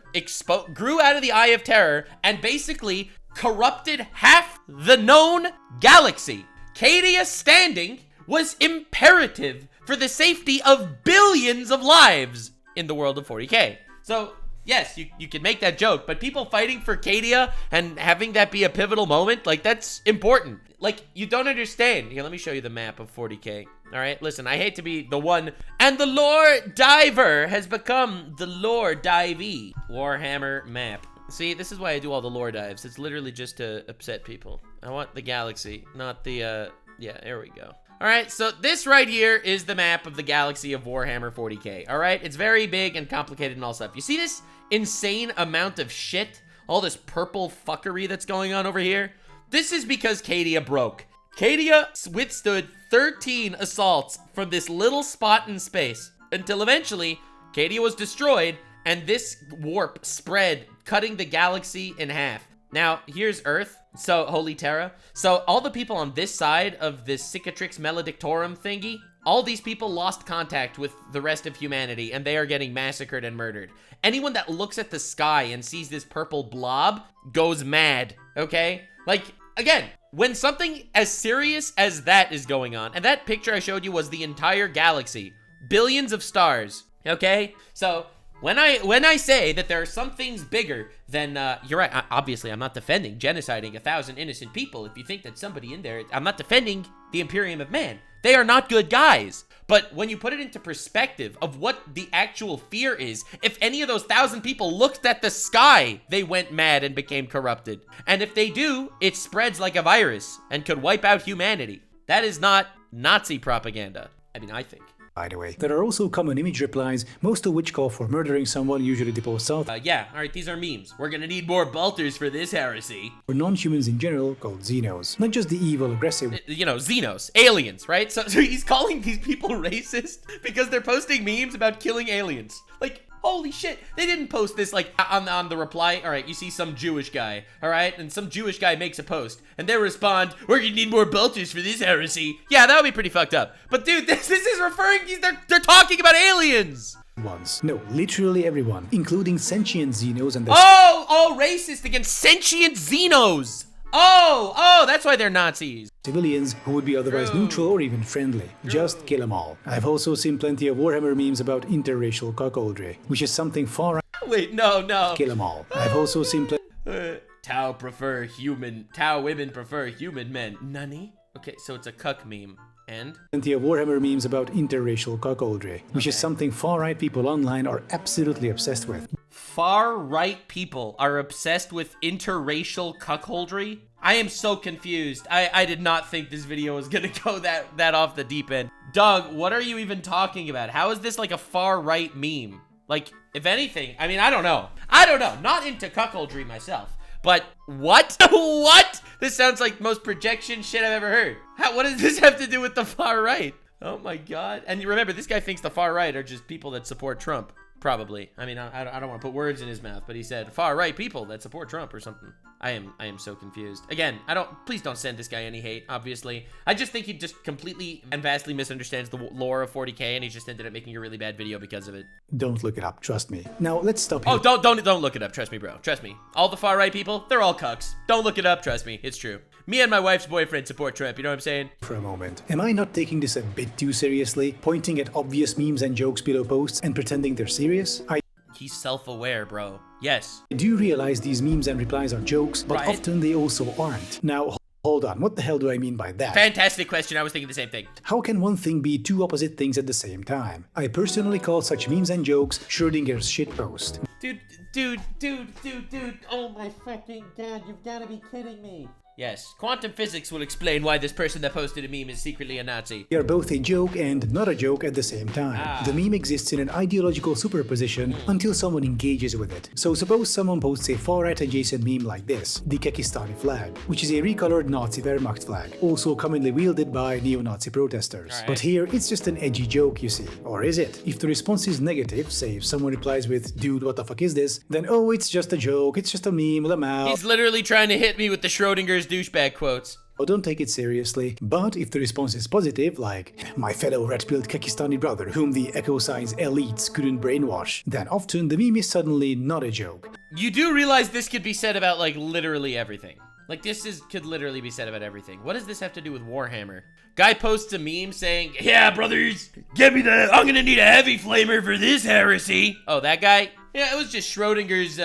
grew out of the Eye of Terror and basically corrupted half the known galaxy. Cadia standing was imperative for the safety of billions of lives in the world of 40k. So, yes, you can make that joke, but people fighting for Cadia and having that be a pivotal moment, like, that's important. Like, you don't understand. Here, let me show you the map of 40k. All right, listen, I hate to be the one, and the lore diver has become the lore divey. Warhammer map. See, this is why I do all the lore dives. It's literally just to upset people. I want the galaxy, not the, yeah, there we go. All right, so this right here is the map of the galaxy of Warhammer 40k, all right? It's very big and complicated and all stuff. You see this insane amount of shit? All this purple fuckery that's going on over here? This is because Cadia broke. Cadia withstood 13 assaults from this little spot in space until eventually Cadia was destroyed and this warp spread, cutting the galaxy in half. Now, here's Earth, so Holy Terra. So all the people on this side of this Cicatrix Maledictorum thingy, all these people lost contact with the rest of humanity and they are getting massacred and murdered. Anyone that looks at the sky and sees this purple blob goes mad, okay? Like, again, when something as serious as that is going on, and that picture I showed you was the entire galaxy, billions of stars, okay? So when I say that there are some things bigger than, you're right, obviously I'm not defending genociding 1,000 innocent people. If you think that somebody in there, I'm not defending the Imperium of Man. They are not good guys. But when you put it into perspective of what the actual fear is, if any of those 1,000 people looked at the sky, they went mad and became corrupted. And if they do, it spreads like a virus and could wipe out humanity. That is not Nazi propaganda. I mean, I think. By the way, there are also common image replies, most of which call for murdering someone, usually the post south, Yeah, alright, these are memes. We're gonna need more bolters for this heresy. or non-humans in general called Xenos. Not just the evil, aggressive, You know, Xenos, aliens, right? So he's calling these people racist because they're posting memes about killing aliens. Like, holy shit, they didn't post this, like, on the reply. All right, you see some Jewish guy, all right? And some Jewish guy makes a post, and they respond, we're gonna need more bolters for this heresy. Yeah, that would be pretty fucked up. But dude, this is referring, they're talking about aliens. ones. No, literally everyone, including sentient Xenos and the Oh, racist against sentient Xenos. Oh, that's why they're Nazis. civilians who would be otherwise neutral or even friendly. Just kill them all. I've also seen plenty of Warhammer memes about interracial cuckoldry, which is something far out. Wait, no. Kill them all. I've also seen Tau women prefer human men. Nani? Okay, so it's a cuck meme. And? plenty of Warhammer memes about interracial cuckoldry, which is something far-right people online are absolutely obsessed with. Far-right people are obsessed with interracial cuckoldry? I am so confused. I did not think this video was gonna go that off the deep end. Doug, what are you even talking about? How is this like a far-right meme? Like, if anything, I mean, I don't know. Not into cuckoldry myself. But what? What? This sounds like the most projection shit I've ever heard. What does this have to do with the far right? Oh my God. And you remember, this guy thinks the far right are just people that support Trump. Probably. I mean, I don't want to put words in his mouth, but he said far right people that support Trump or something. I am so confused. Again, please don't send this guy any hate, obviously. I just think he just completely and vastly misunderstands the lore of 40k, and he just ended up making a really bad video because of it. Don't look it up, trust me. Now, let's stop here. Oh, don't look it up, trust me, bro. Trust me. All the far right people, they're all cucks. Don't look it up, trust me. It's true. Me and my wife's boyfriend support Trump, you know what I'm saying? For a moment. Am I not taking this a bit too seriously? Pointing at obvious memes and jokes below posts and pretending they're serious? He's self-aware, bro. Yes. I do realize these memes and replies are jokes, but often they also aren't. Now, hold on, what the hell do I mean by that? Fantastic question, I was thinking the same thing. How can one thing be two opposite things at the same time? I personally call such memes and jokes Schrodinger's shitpost. Dude, oh my fucking God, you've gotta be kidding me. Yes, quantum physics will explain why this person that posted a meme is secretly a Nazi. They are both a joke and not a joke at the same time. The meme exists in an ideological superposition until someone engages with it. So suppose someone posts a far-right adjacent meme like this, the Kekistani flag, which is a recolored Nazi Wehrmacht flag, also commonly wielded by neo-Nazi protesters. But here, it's just an edgy joke, you see. Or is it? If the response is negative, say if someone replies with, dude, what the fuck is this? Then, oh, it's just a joke, it's just a meme, let 'em out. He's literally trying to hit me with the Schrodinger's douchebag quotes. Oh, don't take it seriously. But if the response is positive, like, my fellow red-pilled Kekistani brother whom the eco science elites couldn't brainwash, then often the meme is suddenly not a joke. You do realize this could be said about, like, literally everything. Like, could literally be said about everything. What does this have to do with Warhammer? Guy posts a meme saying, yeah, brothers, I'm gonna need a heavy flamer for this heresy. Oh, that guy? Yeah, it was just Schrodinger's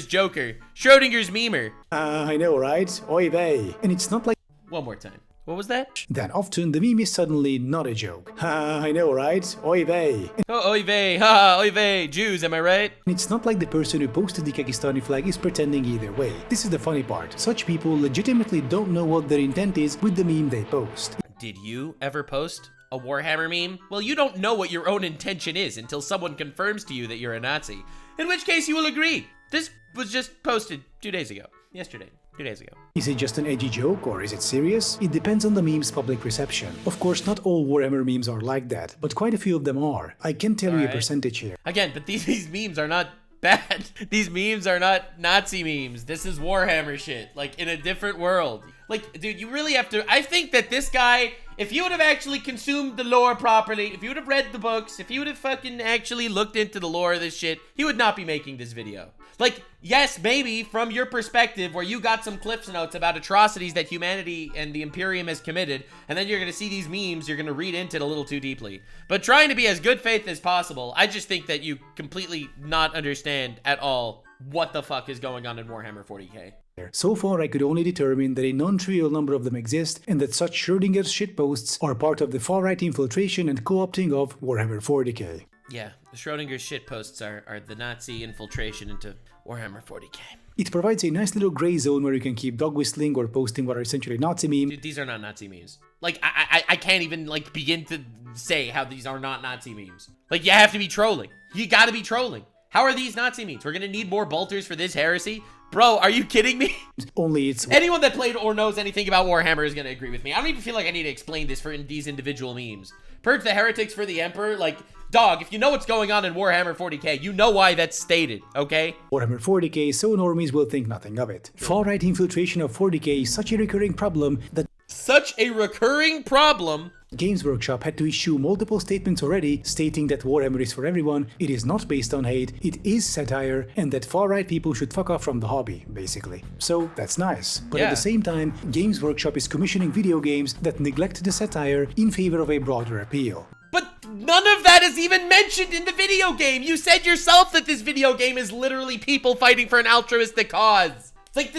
Joker. Schrodinger's memer. I know, right? Oy vey. And it's not like... One more time. What was that? Then often the meme is suddenly not a joke. I know, right? Oy vey. Oh, oy vey, ha, oy vey, Jews, am I right? And it's not like the person who posted the Kekistani flag is pretending either way. This is the funny part. Such people legitimately don't know what their intent is with the meme they post. Did you ever post a Warhammer meme? Well, you don't know what your own intention is until someone confirms to you that you're a Nazi. In which case you will agree. This was just posted 2 days ago. Yesterday. 2 days ago. Is it just an edgy joke or is it serious? It depends on the meme's public reception. Of course, not all Warhammer memes are like that, but quite a few of them are. I can tell you a percentage here. Again, but these memes are not bad. These memes are not Nazi memes. This is Warhammer shit. Like, in a different world. Like, dude, you really have to... I think that this guy, if you would have actually consumed the lore properly, if you would have read the books, if you would have fucking actually looked into the lore of this shit, he would not be making this video. Like, yes, maybe from your perspective where you got some Cliff's Notes about atrocities that humanity and the Imperium has committed, and then you're going to see these memes, you're going to read into it a little too deeply. But trying to be as good faith as possible, I just think that you completely not understand at all what the fuck is going on in Warhammer 40k. So far, I could only determine that a non-trivial number of them exist and that such Schrodinger's shitposts are part of the far-right infiltration and co-opting of Warhammer 40k. Yeah, the Schrodinger's shitposts are the Nazi infiltration into Warhammer 40k. It provides a nice little gray zone where you can keep dog whistling or posting what are essentially Nazi memes. Dude, these are not Nazi memes. Like, I can't even, like, begin to say how these are not Nazi memes. Like, you have to be trolling. You gotta be trolling. How are these Nazi memes? We're gonna need more bolters for this heresy? Bro, are you kidding me? Only it's... Anyone that played or knows anything about Warhammer is gonna agree with me. I don't even feel like I need to explain this for these individual memes. Purge the heretics for the Emperor, like... Dog, if you know what's going on in Warhammer 40k, you know why that's stated, okay? Warhammer 40k, so normies will think nothing of it. Far-right infiltration of 40k is such a recurring problem that... Such a recurring problem? Games Workshop had to issue multiple statements already stating that Warhammer is for everyone, it is not based on hate, it is satire, and that far-right people should fuck off from the hobby, basically. So, that's nice. But at the same time, Games Workshop is commissioning video games that neglect the satire in favor of a broader appeal. But none of that is even mentioned in the video game! You said yourself that this video game is literally people fighting for an altruistic cause! It's like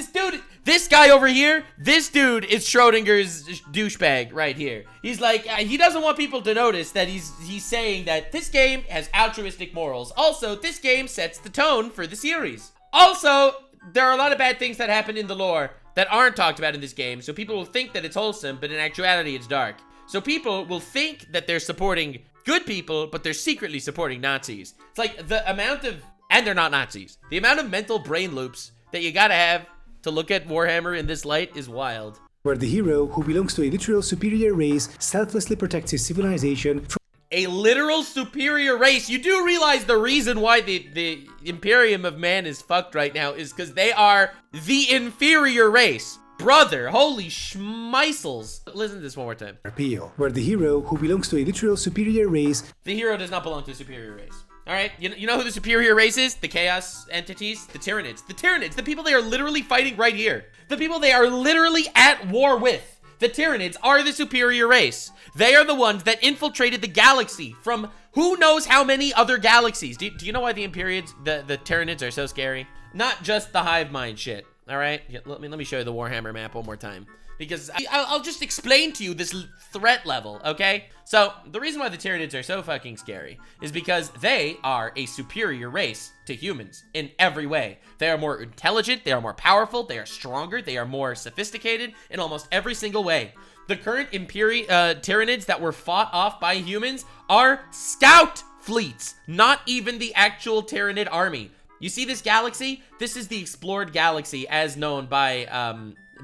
this guy over here, this dude is Schrodinger's douchebag right here. He's like, he doesn't want people to notice that he's saying that this game has altruistic morals. Also, this game sets the tone for the series. Also, there are a lot of bad things that happen in the lore that aren't talked about in this game, so people will think that it's wholesome, but in actuality, it's dark. So people will think that they're supporting good people, but they're secretly supporting Nazis. It's like the amount of, and they're not Nazis. The amount of mental brain loops that you gotta have to look at Warhammer in this light is wild. Where the hero, who belongs to a literal superior race, selflessly protects his civilization from A literal superior race. You do realize the reason why the Imperium of Man is fucked right now is because they are the inferior race. Brother, holy schmeisels. Listen to this one more time. appeal. Where the hero, who belongs to a literal superior race, The hero does not belong to a superior race. Alright? You know who the superior race is? The chaos entities? The Tyranids. The Tyranids. The people they are literally fighting right here. The people they are literally at war with. The Tyranids are the superior race. They are the ones that infiltrated the galaxy from who knows how many other galaxies. Do you know why the the Tyranids are so scary? Not just the hive mind shit. All right, let me show you the Warhammer map one more time, because I'll just explain to you this threat level, okay? So the reason why the Tyranids are so fucking scary is because they are a superior race to humans in every way. They are more intelligent, they are more powerful, they are stronger, they are more sophisticated in almost every single way. The current Tyranids that were fought off by humans are scout fleets, not even the actual Tyranid army. You see this galaxy? This is the explored galaxy as known by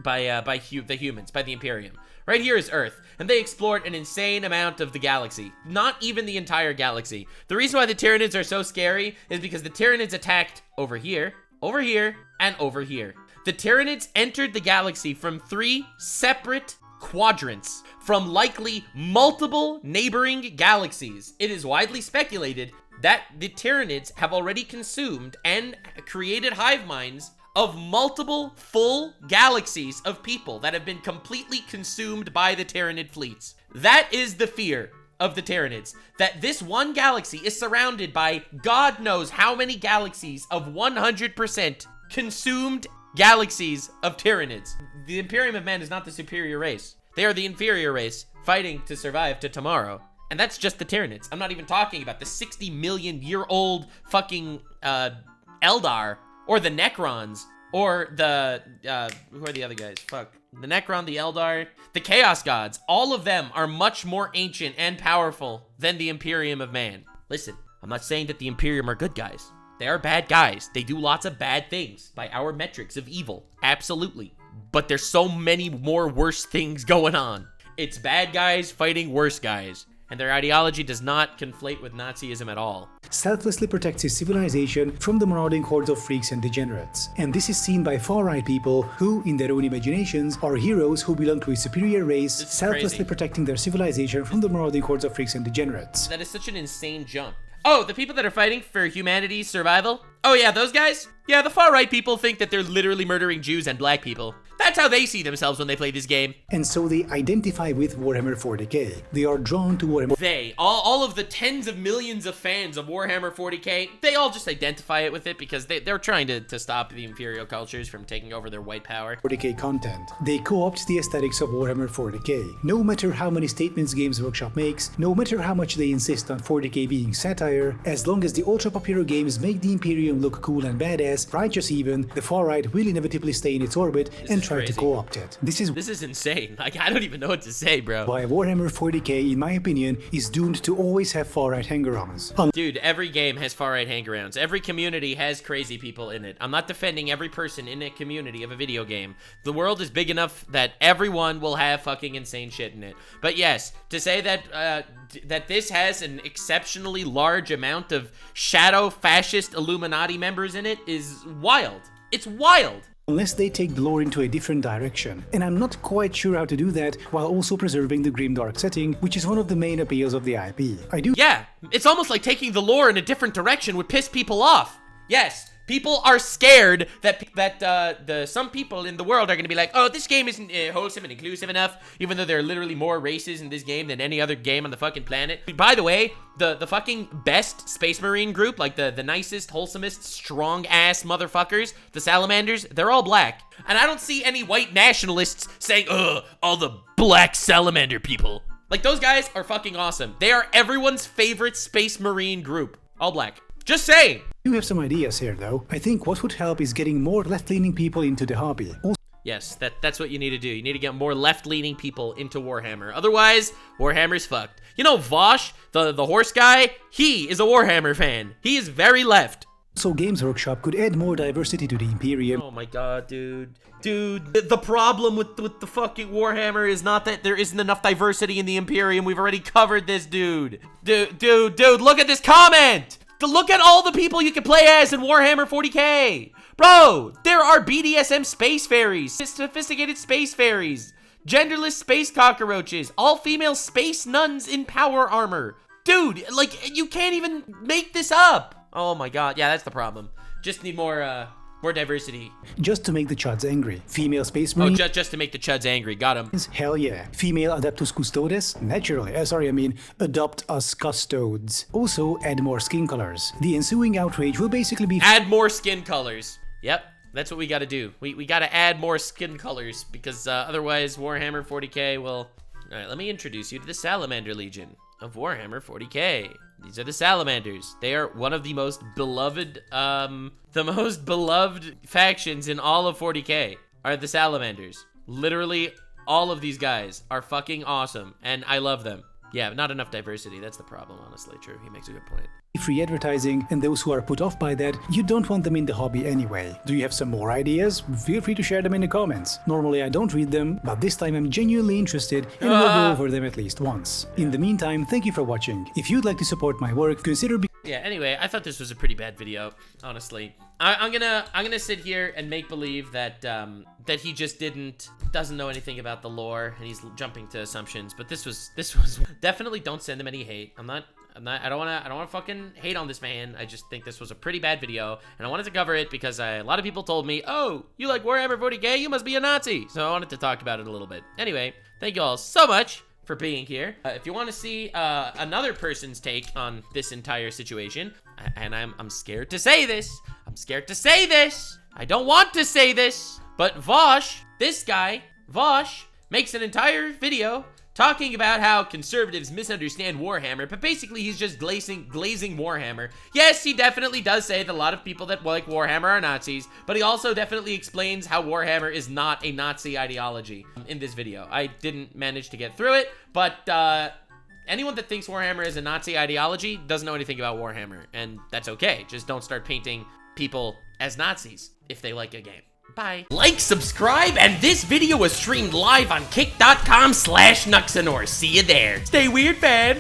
the humans, by the Imperium. Right here is Earth, and they explored an insane amount of the galaxy. Not even the entire galaxy. The reason why the Tyranids are so scary is because the Tyranids attacked over here, and over here. The Tyranids entered the galaxy from 3 separate quadrants, from likely multiple neighboring galaxies. It is widely speculated that the Tyranids have already consumed and created hive minds of multiple full galaxies of people that have been completely consumed by the Tyranid fleets. That is the fear of the Tyranids, that this one galaxy is surrounded by God knows how many galaxies of 100% consumed galaxies of Tyranids. The Imperium of Man is not the superior race. They are the inferior race, fighting to survive to tomorrow. And that's just the Tyranids. I'm not even talking about the 60 million year old fucking Eldar, or the Necrons, or the, who are the other guys? Fuck. The Necron, the Eldar, the Chaos Gods. All of them are much more ancient and powerful than the Imperium of Man. Listen, I'm not saying that the Imperium are good guys. They are bad guys. They do lots of bad things by our metrics of evil. Absolutely. But there's so many more worse things going on. It's bad guys fighting worse guys. And their ideology does not conflate with Nazism at all. selflessly protects his civilization from the marauding hordes of freaks and degenerates. And this is seen by far-right people who, in their own imaginations, are heroes who belong to a superior race, selflessly protecting their civilization from the marauding hordes of freaks and degenerates. That is such an insane jump. Oh, the people that are fighting for humanity's survival? Oh yeah, those guys? Yeah, the far-right people think that they're literally murdering Jews and black people. That's how they see themselves when they play this game. And so they identify with Warhammer 40k. They are drawn to Warhammer. All of the tens of millions of fans of Warhammer 40k, they all just identify it with it because they're trying to stop the imperial cultures from taking over their white power. 40k content. They co-opt the aesthetics of Warhammer 40k. No matter how many statements Games Workshop makes, no matter how much they insist on 40k being satire, as long as the ultra-popular games make the Imperium look cool and badass, righteous even, the far-right will inevitably stay in its orbit and try to co-opt it. This is insane. Like, I don't even know what to say, bro. Why Warhammer 40k, in my opinion, is doomed to always have far-right hanger-ons. Dude, every game has far-right hanger-ons. Every community has crazy people in it. I'm not defending every person in a community of a video game. The world is big enough that everyone will have fucking insane shit in it. But yes, to say that that this has an exceptionally large amount of shadow fascist Illuminati members in it is wild. It's wild. Unless they take the lore into a different direction. And I'm not quite sure how to do that while also preserving the grimdark setting, which is one of the main appeals of the IP. Yeah, it's almost like taking the lore in a different direction would piss people off. Yes, People are scared that some people in the world are gonna be like, oh, this game isn't wholesome and inclusive enough, even though there are literally more races in this game than any other game on the fucking planet. By the way, the fucking best Space Marine group, like the nicest, wholesomest, strong-ass motherfuckers, the Salamanders, they're all black. And I don't see any white nationalists saying, ugh, all the black Salamander people. Like, those guys are fucking awesome. They are everyone's favorite Space Marine group. All black. Just saying. You have some ideas here, though. I think what would help is getting more left-leaning people into the hobby. Yes, that's what you need to do. You need to get more left-leaning people into Warhammer. Otherwise, Warhammer's fucked. You know, Vosh, the horse guy, he is a Warhammer fan. He is very left. So Games Workshop could add more diversity to the Imperium. Oh my god, dude. Dude, the problem with the fucking Warhammer is not that there isn't enough diversity in the Imperium. We've already covered this, dude. Dude, look at this comment! Look at all the people you can play as in Warhammer 40k! Bro, there are BDSM space fairies, sophisticated space fairies, genderless space cockroaches, all-female space nuns in power armor. Dude, like, you can't even make this up! Oh my god, yeah, that's the problem. Just need more diversity. Just to make the Chuds angry. Female Space Marines. Oh, just to make the Chuds angry. Got him. Hell yeah. Female Adeptus Custodes? Naturally. Adopt us custodes. Also, add more skin colors. The ensuing outrage will basically be... Add more skin colors. Yep. That's what we gotta do. We gotta add more skin colors because otherwise Warhammer 40k will... Alright, let me introduce you to the Salamander Legion of Warhammer 40k. These are the Salamanders. They are one of the most beloved, factions in all of 40k are the Salamanders. Literally, all of these guys are fucking awesome, and I love them. Yeah, not enough diversity. That's the problem, honestly. True, he makes a good point. Free advertising, and those who are put off by that, you don't want them in the hobby anyway. Do you have some more ideas? Feel free to share them in the comments. Normally I don't read them, but this time I'm genuinely interested and will go over them at least once. In the meantime, thank you for watching. If you'd like to support my work, consider yeah, anyway, I thought this was a pretty bad video, honestly. I'm gonna sit here and make believe that that he just doesn't know anything about the lore and he's jumping to assumptions, but this was definitely don't send him any hate. I don't wanna fucking hate on this man. I just think this was a pretty bad video, and I wanted to cover it because a lot of people told me, oh, you like Warhammer 40k? You must be a Nazi. So I wanted to talk about it a little bit. Anyway, thank you all so much for being here. If you want to see another person's take on this entire situation, and I'm scared to say this. I'm scared to say this. I don't want to say this, but Vosh, this guy, Vosh, makes an entire video talking about how conservatives misunderstand Warhammer, but basically he's just glazing Warhammer. Yes, he definitely does say that a lot of people that like Warhammer are Nazis, but he also definitely explains how Warhammer is not a Nazi ideology in this video. I didn't manage to get through it, but anyone that thinks Warhammer is a Nazi ideology doesn't know anything about Warhammer, and that's okay. Just don't start painting people as Nazis if they like a game. Bye. Like, subscribe, and this video was streamed live on kick.com/Nuxanor. See you there. Stay weird, fan.